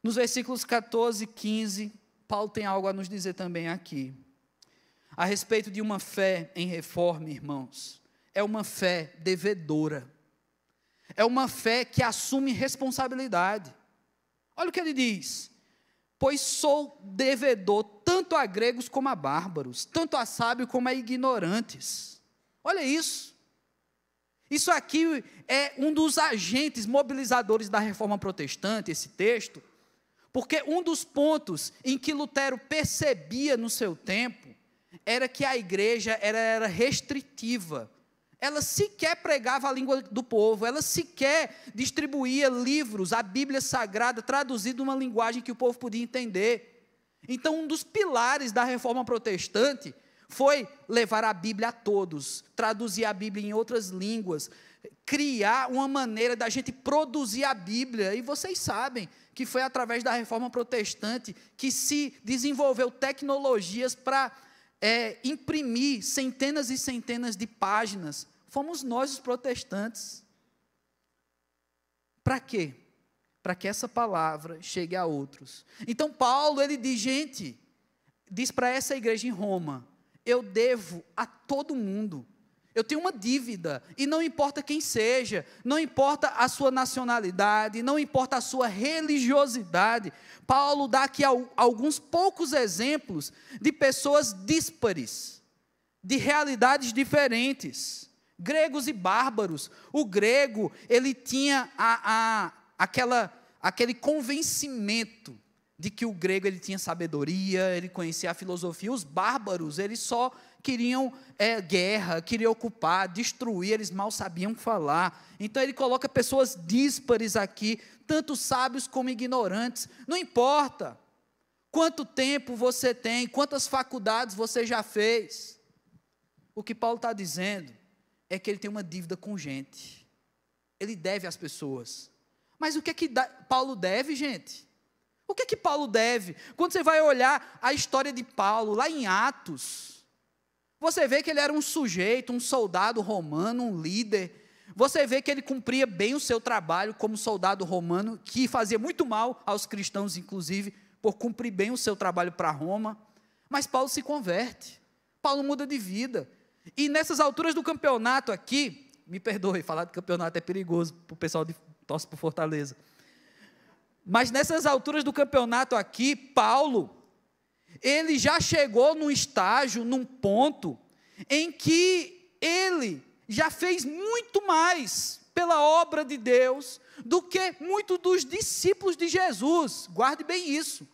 Nos versículos 14 e 15, Paulo tem algo a nos dizer também aqui, a respeito de uma fé em reforma, irmãos. É uma fé devedora, é uma fé que assume responsabilidade. Olha o que ele diz: pois sou devedor tanto a gregos como a bárbaros, tanto a sábios como a ignorantes. Olha isso. Isso aqui é um dos agentes mobilizadores da reforma protestante, esse texto, porque um dos pontos em que Lutero percebia no seu tempo era que a igreja era restritiva. Ela sequer pregava a língua do povo, ela sequer distribuía livros, a Bíblia Sagrada, traduzida numa linguagem que o povo podia entender. Então, um dos pilares da reforma protestante foi levar a Bíblia a todos, traduzir a Bíblia em outras línguas, criar uma maneira da gente produzir a Bíblia. E vocês sabem que foi através da reforma protestante que se desenvolveu tecnologias para imprimir centenas e centenas de páginas. Fomos nós os protestantes. Para quê? Para que essa palavra chegue a outros. Então Paulo, ele diz, gente, diz para essa igreja em Roma, eu devo a todo mundo. Eu tenho uma dívida, e não importa quem seja, não importa a sua nacionalidade, não importa a sua religiosidade. Paulo dá aqui alguns poucos exemplos de pessoas díspares, de realidades diferentes, gregos e bárbaros. O grego, ele tinha aquele convencimento de que o grego ele tinha sabedoria, ele conhecia a filosofia. Os bárbaros, eles só queriam guerra, queriam ocupar, destruir, eles mal sabiam falar. Então ele coloca pessoas díspares aqui, tanto sábios como ignorantes. Não importa quanto tempo você tem, quantas faculdades você já fez. O que Paulo está dizendo é que ele tem uma dívida com gente. Ele deve às pessoas. Mas o que é que Paulo deve, gente? O que é que Paulo deve? Quando você vai olhar a história de Paulo, lá em Atos, você vê que ele era um sujeito, um soldado romano, um líder, você vê que ele cumpria bem o seu trabalho como soldado romano, que fazia muito mal aos cristãos, inclusive, por cumprir bem o seu trabalho para Roma. Mas Paulo se converte, Paulo muda de vida. E nessas alturas do campeonato aqui, me perdoe, falar de campeonato é perigoso para o pessoal que torce por Fortaleza. Mas nessas alturas do campeonato aqui, Paulo, ele já chegou num estágio, num ponto, em que ele já fez muito mais pela obra de Deus do que muitos dos discípulos de Jesus. Guarde bem isso.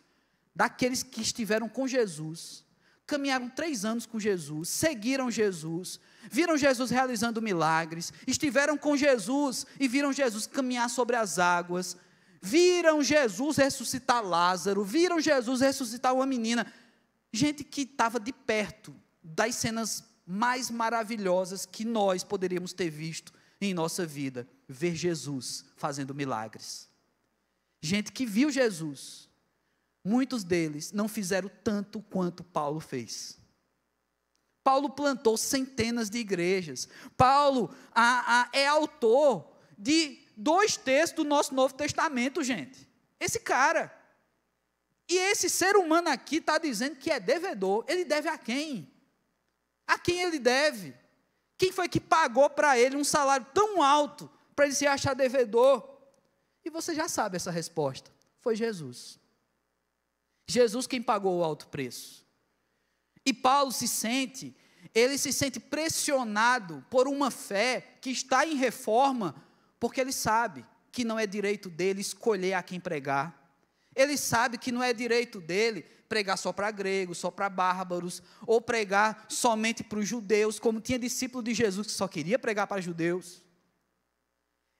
Daqueles que estiveram com Jesus, caminharam 3 anos com Jesus, seguiram Jesus, viram Jesus realizando milagres, estiveram com Jesus e viram Jesus caminhar sobre as águas, viram Jesus ressuscitar Lázaro, viram Jesus ressuscitar uma menina, gente que estava de perto das cenas mais maravilhosas que nós poderíamos ter visto em nossa vida, ver Jesus fazendo milagres. Gente que viu Jesus, muitos deles não fizeram tanto quanto Paulo fez. Paulo plantou centenas de igrejas. Paulo é autor de 2 terços do nosso Novo Testamento, gente. Esse cara. E esse ser humano aqui está dizendo que é devedor. Ele deve a quem? A quem ele deve? Quem foi que pagou para ele um salário tão alto para ele se achar devedor? E você já sabe essa resposta. Foi Jesus. Jesus quem pagou o alto preço. E Paulo se sente pressionado por uma fé que está em reforma, porque ele sabe que não é direito dele escolher a quem pregar. Ele sabe que não é direito dele pregar só para gregos, só para bárbaros, ou pregar somente para os judeus, como tinha discípulo de Jesus que só queria pregar para judeus.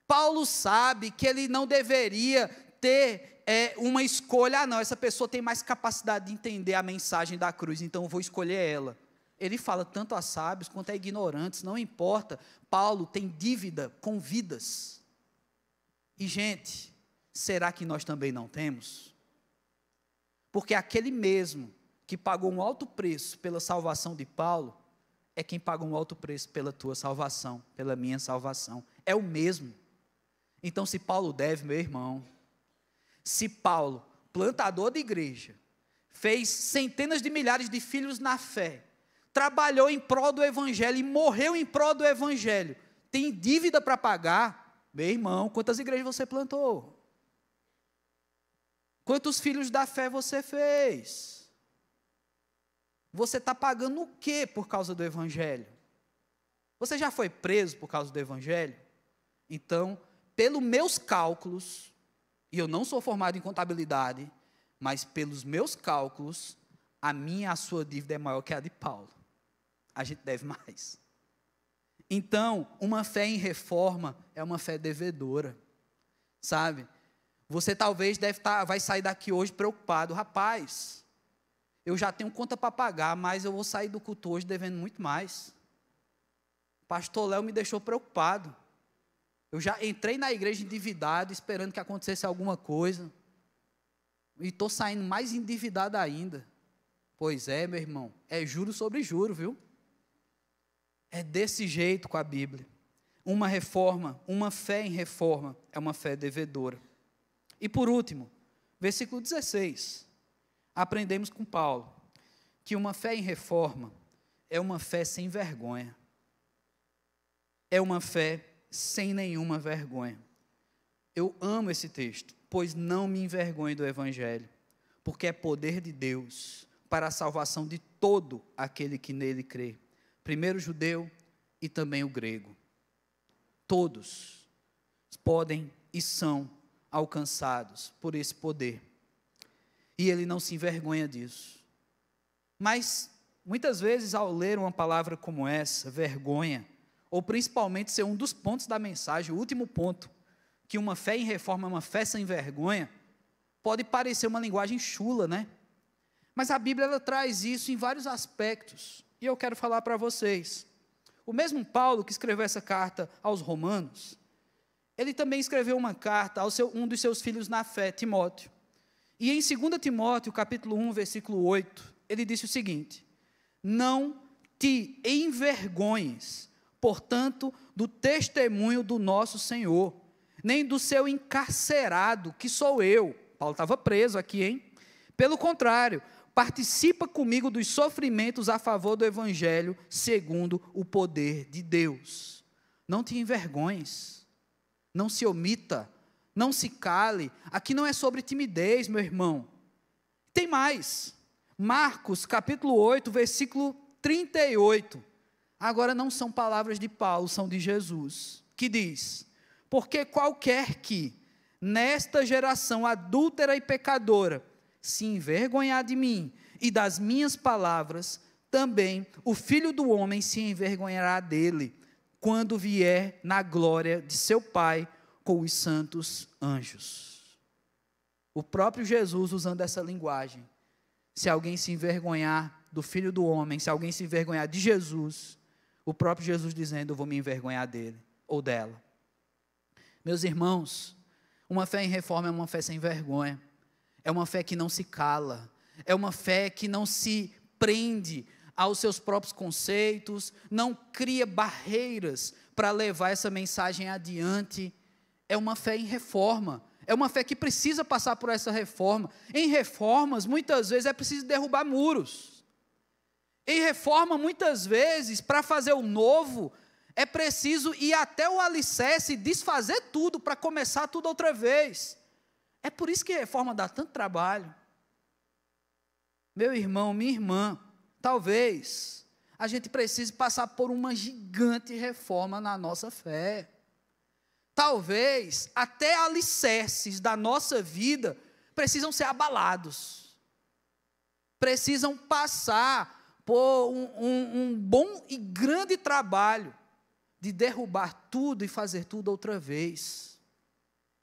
Paulo sabe que ele não deveria ter uma escolha, não, essa pessoa tem mais capacidade de entender a mensagem da cruz, então eu vou escolher ela. Ele fala tanto a sábios quanto a ignorantes, não importa. Paulo tem dívida com vidas. E, gente, será que nós também não temos? Porque aquele mesmo que pagou um alto preço pela salvação de Paulo, é quem pagou um alto preço pela tua salvação, pela minha salvação. É o mesmo. Então, se Paulo deve, meu irmão, se Paulo, plantador de igreja, fez centenas de milhares de filhos na fé, trabalhou em prol do evangelho e morreu em prol do evangelho, tem dívida para pagar, meu irmão, quantas igrejas você plantou? Quantos filhos da fé você fez? Você está pagando o quê por causa do evangelho? Você já foi preso por causa do evangelho? Então, pelos meus cálculos, e eu não sou formado em contabilidade, mas pelos meus cálculos, a minha e a sua dívida é maior que a de Paulo. A gente deve mais. Então, uma fé em reforma é uma fé devedora, sabe? Você talvez vai sair daqui hoje preocupado. Rapaz, eu já tenho conta para pagar, mas eu vou sair do culto hoje devendo muito mais. Pastor Léo me deixou preocupado. Eu já entrei na igreja endividado, esperando que acontecesse alguma coisa. E estou saindo mais endividado ainda. Pois é, meu irmão, é juro sobre juro, viu? É desse jeito com a Bíblia. Uma reforma, uma fé em reforma, é uma fé devedora. E por último, versículo 16. Aprendemos com Paulo que uma fé em reforma é uma fé sem vergonha. É uma fé sem nenhuma vergonha. Eu amo esse texto, pois não me envergonho do Evangelho, porque é poder de Deus para a salvação de todo aquele que nele crê, primeiro o judeu e também o grego. Todos podem e são alcançados por esse poder, e ele não se envergonha disso. Mas, muitas vezes, ao ler uma palavra como essa, vergonha, ou principalmente ser um dos pontos da mensagem, o último ponto, que uma fé em reforma é uma fé sem vergonha, pode parecer uma linguagem chula, né? Mas a Bíblia ela traz isso em vários aspectos, e eu quero falar para vocês. O mesmo Paulo que escreveu essa carta aos Romanos, ele também escreveu uma carta a um dos seus filhos na fé, Timóteo. E em 2 Timóteo, capítulo 1, versículo 8, ele disse o seguinte: não te envergonhes portanto, do testemunho do nosso Senhor, nem do seu encarcerado, que sou eu. Paulo estava preso aqui, hein? Pelo contrário, participa comigo dos sofrimentos a favor do Evangelho, segundo o poder de Deus. Não te envergonhes, não se omita, não se cale. Aqui não é sobre timidez, meu irmão. Tem mais. Marcos, capítulo 8, versículo 38. Agora não são palavras de Paulo, são de Jesus, que diz: porque qualquer que, nesta geração adúltera e pecadora, se envergonhar de mim e das minhas palavras, também o Filho do Homem se envergonhará dele, quando vier na glória de seu Pai com os santos anjos. O próprio Jesus usando essa linguagem. Se alguém se envergonhar do Filho do Homem, se alguém se envergonhar de Jesus, o próprio Jesus dizendo: eu vou me envergonhar dele ou dela. Meus irmãos, uma fé em reforma é uma fé sem vergonha, é uma fé que não se cala, é uma fé que não se prende aos seus próprios conceitos, não cria barreiras para levar essa mensagem adiante. É uma fé em reforma, é uma fé que precisa passar por essa reforma. Em reformas, muitas vezes é preciso derrubar muros. Em reforma, muitas vezes, para fazer o novo, é preciso ir até o alicerce, desfazer tudo, para começar tudo outra vez. É por isso que a reforma dá tanto trabalho. Meu irmão, minha irmã, talvez a gente precise passar por uma gigante reforma na nossa fé. Talvez até alicerces da nossa vida precisam ser abalados. Precisam passar por um bom e grande trabalho de derrubar tudo e fazer tudo outra vez.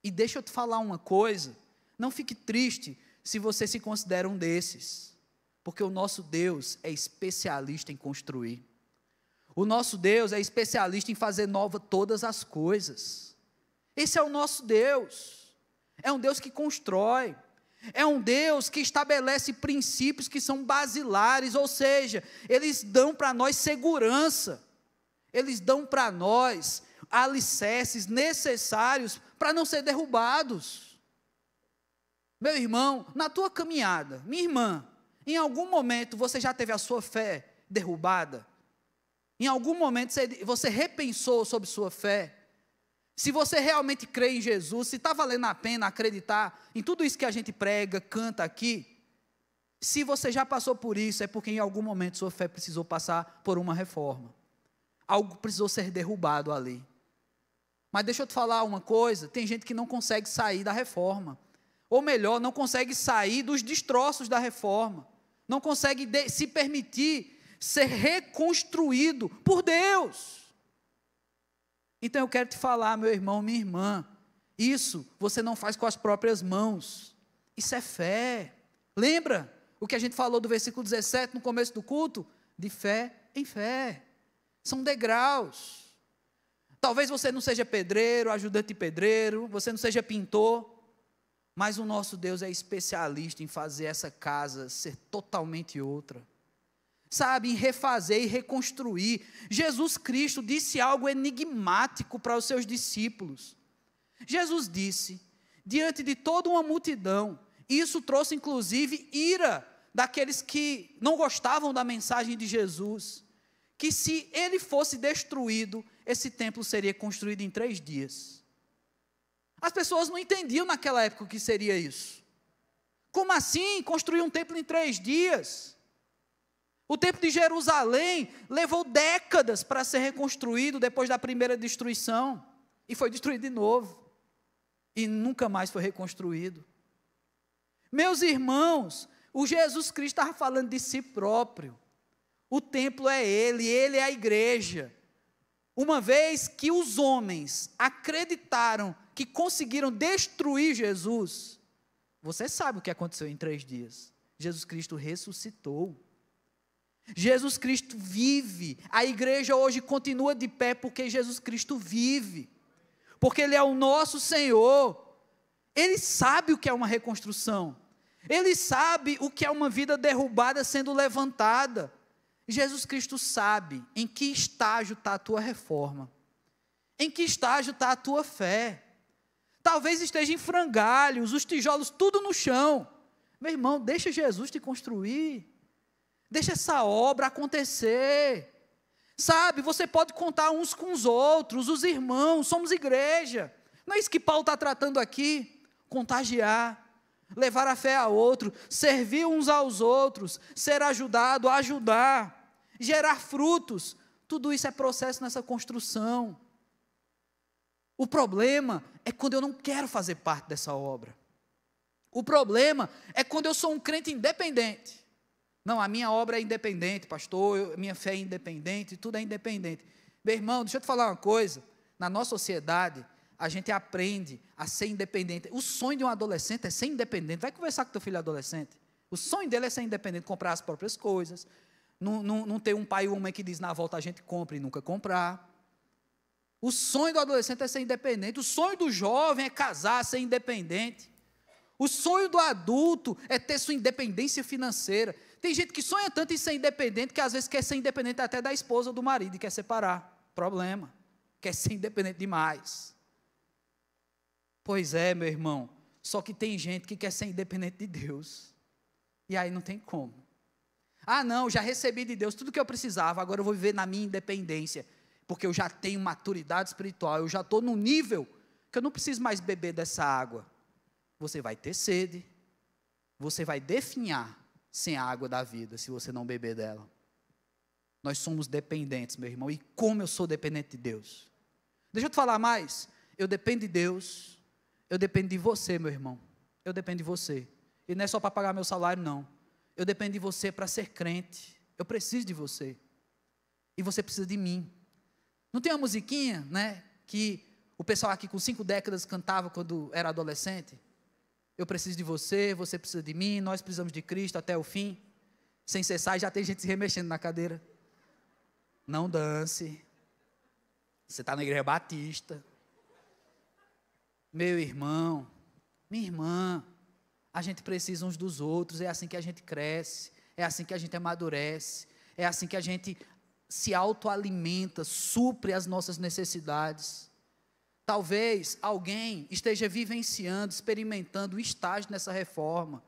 E deixa eu te falar uma coisa, não fique triste se você se considera um desses, porque o nosso Deus é especialista em construir. O nosso Deus é especialista em fazer nova todas as coisas. Esse é o nosso Deus. É um Deus que constrói. É um Deus que estabelece princípios que são basilares, ou seja, eles dão para nós segurança. Eles dão para nós alicerces necessários para não ser derrubados. Meu irmão, na tua caminhada, minha irmã, em algum momento você já teve a sua fé derrubada? Em algum momento você repensou sobre sua fé? Se você realmente crê em Jesus, se está valendo a pena acreditar em tudo isso que a gente prega, canta aqui, se você já passou por isso, é porque em algum momento sua fé precisou passar por uma reforma. Algo precisou ser derrubado ali. Mas deixa eu te falar uma coisa, tem gente que não consegue sair da reforma. Ou melhor, não consegue sair dos destroços da reforma. Não consegue se permitir ser reconstruído por Deus. Então eu quero te falar, meu irmão, minha irmã, isso você não faz com as próprias mãos. Isso é fé. Lembra o que a gente falou do versículo 17 no começo do culto? De fé em fé. São degraus. Talvez você não seja pedreiro, ajudante de pedreiro, você não seja pintor, mas o nosso Deus é especialista em fazer essa casa ser totalmente outra. Sabe, em refazer e reconstruir. Jesus Cristo disse algo enigmático para os seus discípulos. Jesus disse, diante de toda uma multidão, e isso trouxe inclusive ira daqueles que não gostavam da mensagem de Jesus, que se ele fosse destruído, esse templo seria construído em 3 dias. As pessoas não entendiam naquela época o que seria isso. Como assim construir um templo em 3 dias? O templo de Jerusalém levou décadas para ser reconstruído depois da primeira destruição, e foi destruído de novo, e nunca mais foi reconstruído. Meus irmãos, o Jesus Cristo estava falando de si próprio. O templo é ele é a igreja. Uma vez que os homens acreditaram que conseguiram destruir Jesus, você sabe o que aconteceu em 3 dias. Jesus Cristo ressuscitou. Jesus Cristo vive. A igreja hoje continua de pé porque Jesus Cristo vive. Porque Ele é o nosso Senhor. Ele sabe o que é uma reconstrução. Ele sabe o que é uma vida derrubada sendo levantada. Jesus Cristo sabe em que estágio está a tua reforma, em que estágio está a tua fé. Talvez esteja em frangalhos, os tijolos tudo no chão. Meu irmão, deixa Jesus te construir, deixa essa obra acontecer. Sabe, você pode contar uns com os outros, os irmãos, somos igreja. Não é isso que Paulo está tratando aqui? Contagiar, levar a fé a outro, servir uns aos outros, ser ajudado, ajudar, gerar frutos. Tudo isso é processo nessa construção. O problema é quando eu não quero fazer parte dessa obra. O problema é quando eu sou um crente independente. Não, a minha obra é independente, pastor, minha fé é independente, tudo é independente. Meu irmão, deixa eu te falar uma coisa. Na nossa sociedade, a gente aprende a ser independente. O sonho de um adolescente é ser independente. Vai conversar com teu filho adolescente. O sonho dele é ser independente, comprar as próprias coisas. Não ter um pai ou uma mãe que diz, na volta a gente compra e nunca comprar. O sonho do adolescente é ser independente. O sonho do jovem é casar, ser independente. O sonho do adulto é ter sua independência financeira. Tem gente que sonha tanto em ser independente, que às vezes quer ser independente até da esposa ou do marido, e quer separar. Problema. Quer ser independente demais. Pois é, meu irmão. Só que tem gente que quer ser independente de Deus. E aí não tem como. Ah, não, já recebi de Deus tudo o que eu precisava, agora eu vou viver na minha independência. Porque eu já tenho maturidade espiritual, eu já estou no nível que eu não preciso mais beber dessa água. Você vai ter sede, você vai definhar sem a água da vida, se você não beber dela. Nós somos dependentes, meu irmão, e como eu sou dependente de Deus. Deixa eu te falar mais, eu dependo de Deus, eu dependo de você, meu irmão, eu dependo de você, e não é só para pagar meu salário, não, eu dependo de você para ser crente, eu preciso de você, e você precisa de mim. Não tem uma musiquinha, né, que o pessoal aqui com 5 décadas cantava quando era adolescente? Eu preciso de você, você precisa de mim, nós precisamos de Cristo até o fim. Sem cessar, já tem gente se remexendo na cadeira. Não dance. Você está na igreja batista. Meu irmão, minha irmã, a gente precisa uns dos outros, é assim que a gente cresce, é assim que a gente amadurece, é assim que a gente se autoalimenta, supre as nossas necessidades. Talvez alguém esteja vivenciando, experimentando um estágio nessa reforma,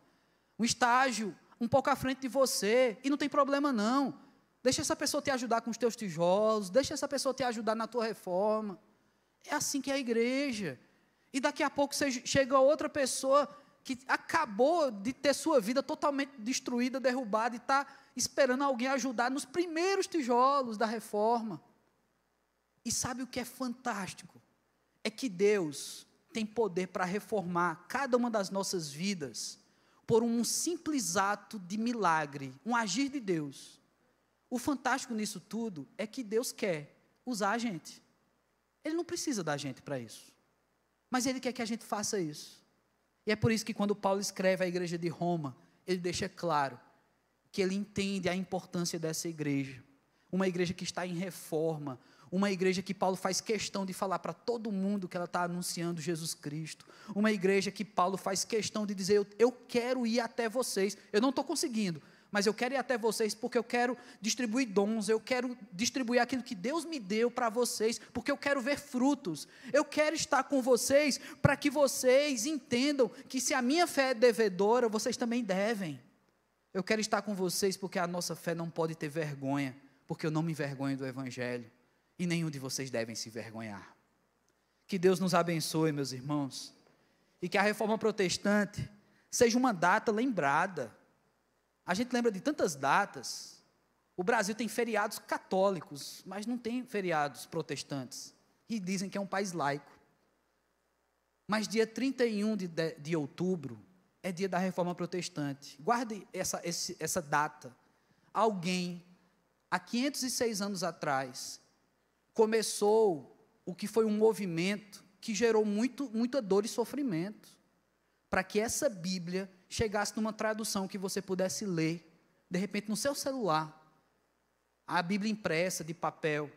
um estágio um pouco à frente de você, e não tem problema não, deixa essa pessoa te ajudar com os teus tijolos, deixa essa pessoa te ajudar na tua reforma, é assim que é a igreja, e daqui a pouco chega outra pessoa que acabou de ter sua vida totalmente destruída, derrubada, e está esperando alguém ajudar nos primeiros tijolos da reforma. E sabe o que é fantástico? É que Deus tem poder para reformar cada uma das nossas vidas por um simples ato de milagre, um agir de Deus. O fantástico nisso tudo é que Deus quer usar a gente. Ele não precisa da gente para isso, mas Ele quer que a gente faça isso. E é por isso que quando Paulo escreve à igreja de Roma, ele deixa claro que ele entende a importância dessa igreja, uma igreja que está em reforma, uma igreja que Paulo faz questão de falar para todo mundo que ela está anunciando Jesus Cristo, uma igreja que Paulo faz questão de dizer, eu quero ir até vocês, eu não estou conseguindo, mas eu quero ir até vocês porque eu quero distribuir dons, eu quero distribuir aquilo que Deus me deu para vocês, porque eu quero ver frutos, eu quero estar com vocês para que vocês entendam que se a minha fé é devedora, vocês também devem. Eu quero estar com vocês porque a nossa fé não pode ter vergonha, porque eu não me envergonho do Evangelho, e nenhum de vocês devem se envergonhar. Que Deus nos abençoe, meus irmãos, e que a Reforma Protestante seja uma data lembrada. A gente lembra de tantas datas. O Brasil tem feriados católicos, mas não tem feriados protestantes, e dizem que é um país laico. Mas dia 31 de outubro é dia da Reforma Protestante. Guarde essa data. Alguém, há 506 anos atrás, começou o que foi um movimento que gerou muita dor e sofrimento, para que essa Bíblia chegasse numa tradução que você pudesse ler, de repente no seu celular, a Bíblia impressa de papel,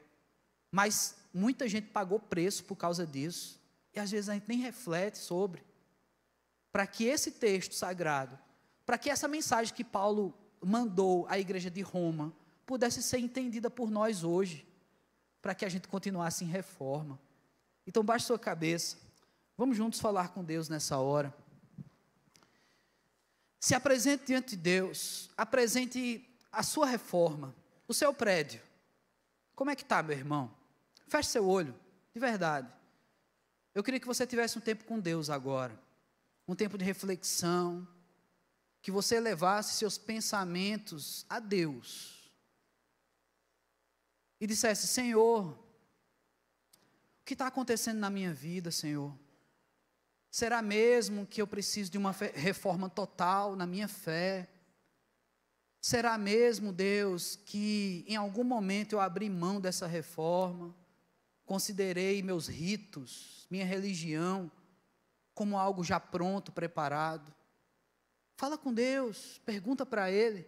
mas muita gente pagou preço por causa disso, e às vezes a gente nem reflete sobre, para que esse texto sagrado, para que essa mensagem que Paulo mandou à igreja de Roma, pudesse ser entendida por nós hoje, para que a gente continuasse em reforma. Então baixe sua cabeça, vamos juntos falar com Deus nessa hora. Se apresente diante de Deus, apresente a sua reforma, o seu prédio. Como é que está, meu irmão? Feche seu olho, de verdade. Eu queria que você tivesse um tempo com Deus agora, um tempo de reflexão, que você levasse seus pensamentos a Deus e dissesse: Senhor, o que está acontecendo na minha vida, Senhor? Será mesmo que eu preciso de uma reforma total na minha fé? Será mesmo, Deus, que em algum momento eu abri mão dessa reforma, considerei meus ritos, minha religião, como algo já pronto, preparado? Fala com Deus, pergunta para Ele.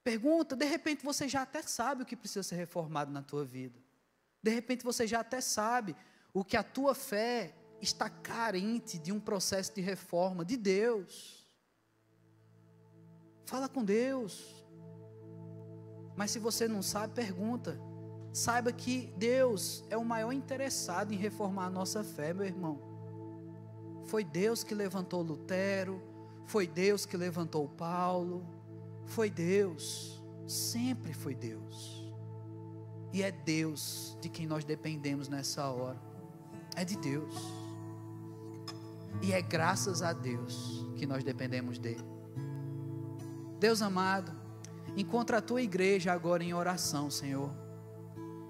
Pergunta, de repente você já até sabe o que precisa ser reformado na tua vida. De repente você já até sabe o que a tua fé está carente de um processo de reforma de Deus. Fala com Deus. Mas se você não sabe, pergunta. Saiba que Deus é o maior interessado em reformar a nossa fé, meu irmão. Foi Deus que levantou Lutero, foi Deus que levantou Paulo, foi Deus, sempre foi Deus. E é Deus de quem nós dependemos nessa hora, é de Deus. E é graças a Deus que nós dependemos dele. Deus amado, encontra a tua igreja agora em oração, Senhor.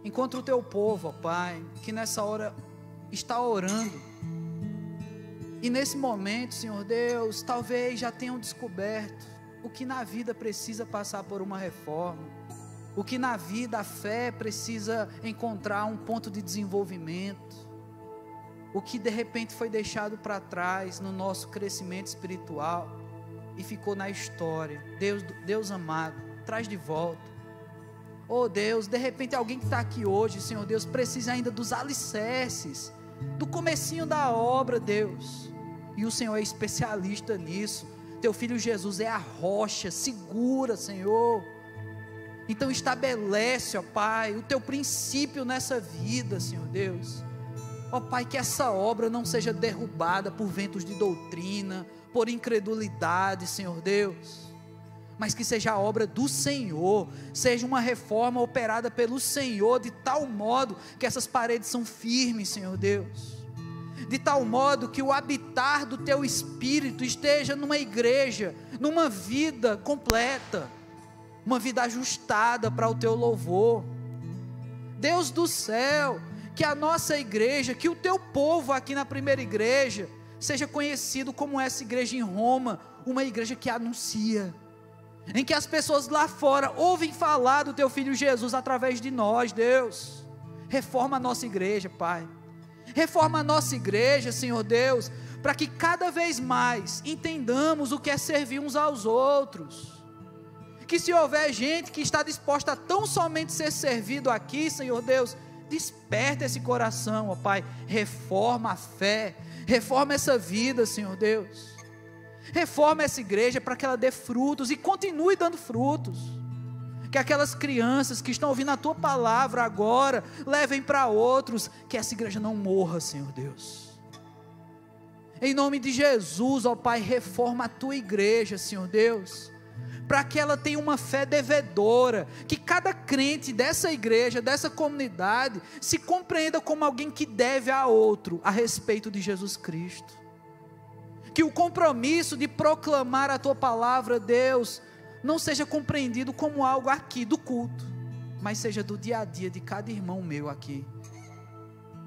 Encontra o teu povo, ó Pai, que nessa hora está orando. E nesse momento, Senhor Deus, talvez já tenham descoberto o que na vida precisa passar por uma reforma, o que na vida a fé precisa encontrar um ponto de desenvolvimento, o que de repente foi deixado para trás no nosso crescimento espiritual e ficou na história. Deus amado, traz de volta. Oh Deus, de repente alguém que está aqui hoje, Senhor Deus, precisa ainda dos alicerces, do comecinho da obra, Deus, e o Senhor é especialista nisso. Teu Filho Jesus é a rocha segura, Senhor. Então estabelece, ó Pai, o teu princípio nessa vida, Senhor Deus. Ó Pai, que essa obra não seja derrubada por ventos de doutrina, por incredulidade, Senhor Deus, mas que seja a obra do Senhor, seja uma reforma operada pelo Senhor, de tal modo que essas paredes são firmes, Senhor Deus, de tal modo que o habitar do teu Espírito esteja numa igreja, numa vida completa, uma vida ajustada para o teu louvor. Deus do céu, que a nossa igreja, que o teu povo aqui na primeira igreja, seja conhecido como essa igreja em Roma, uma igreja que anuncia, em que as pessoas lá fora ouvem falar do teu Filho Jesus através de nós. Deus, reforma a nossa igreja, Pai, reforma a nossa igreja, Senhor Deus, para que cada vez mais entendamos o que é servir uns aos outros, que se houver gente que está disposta a tão somente ser servido aqui, Senhor Deus, desperta esse coração, ó Pai, reforma a fé, reforma essa vida, Senhor Deus, reforma essa igreja para que ela dê frutos e continue dando frutos, que aquelas crianças que estão ouvindo a tua palavra agora, levem para outros, que essa igreja não morra, Senhor Deus, em nome de Jesus, ó Pai, reforma a tua igreja, Senhor Deus, para que ela tenha uma fé devedora, que cada crente dessa igreja, dessa comunidade, se compreenda como alguém que deve a outro, a respeito de Jesus Cristo, que o compromisso de proclamar a tua palavra, Deus, não seja compreendido como algo aqui do culto, mas seja do dia a dia de cada irmão meu aqui.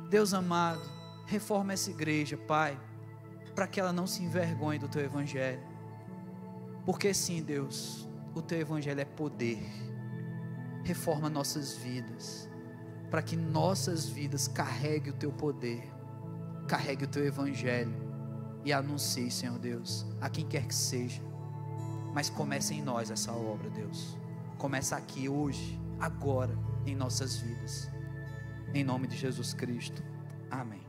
Deus amado, reforma essa igreja, Pai, para que ela não se envergonhe do teu evangelho, porque sim, Deus, o teu evangelho é poder. Reforma nossas vidas, para que nossas vidas carreguem o teu poder, carregue o teu evangelho e anuncie, Senhor Deus, a quem quer que seja. Mas comece em nós essa obra, Deus. Começa aqui, hoje, agora, em nossas vidas, em nome de Jesus Cristo, amém.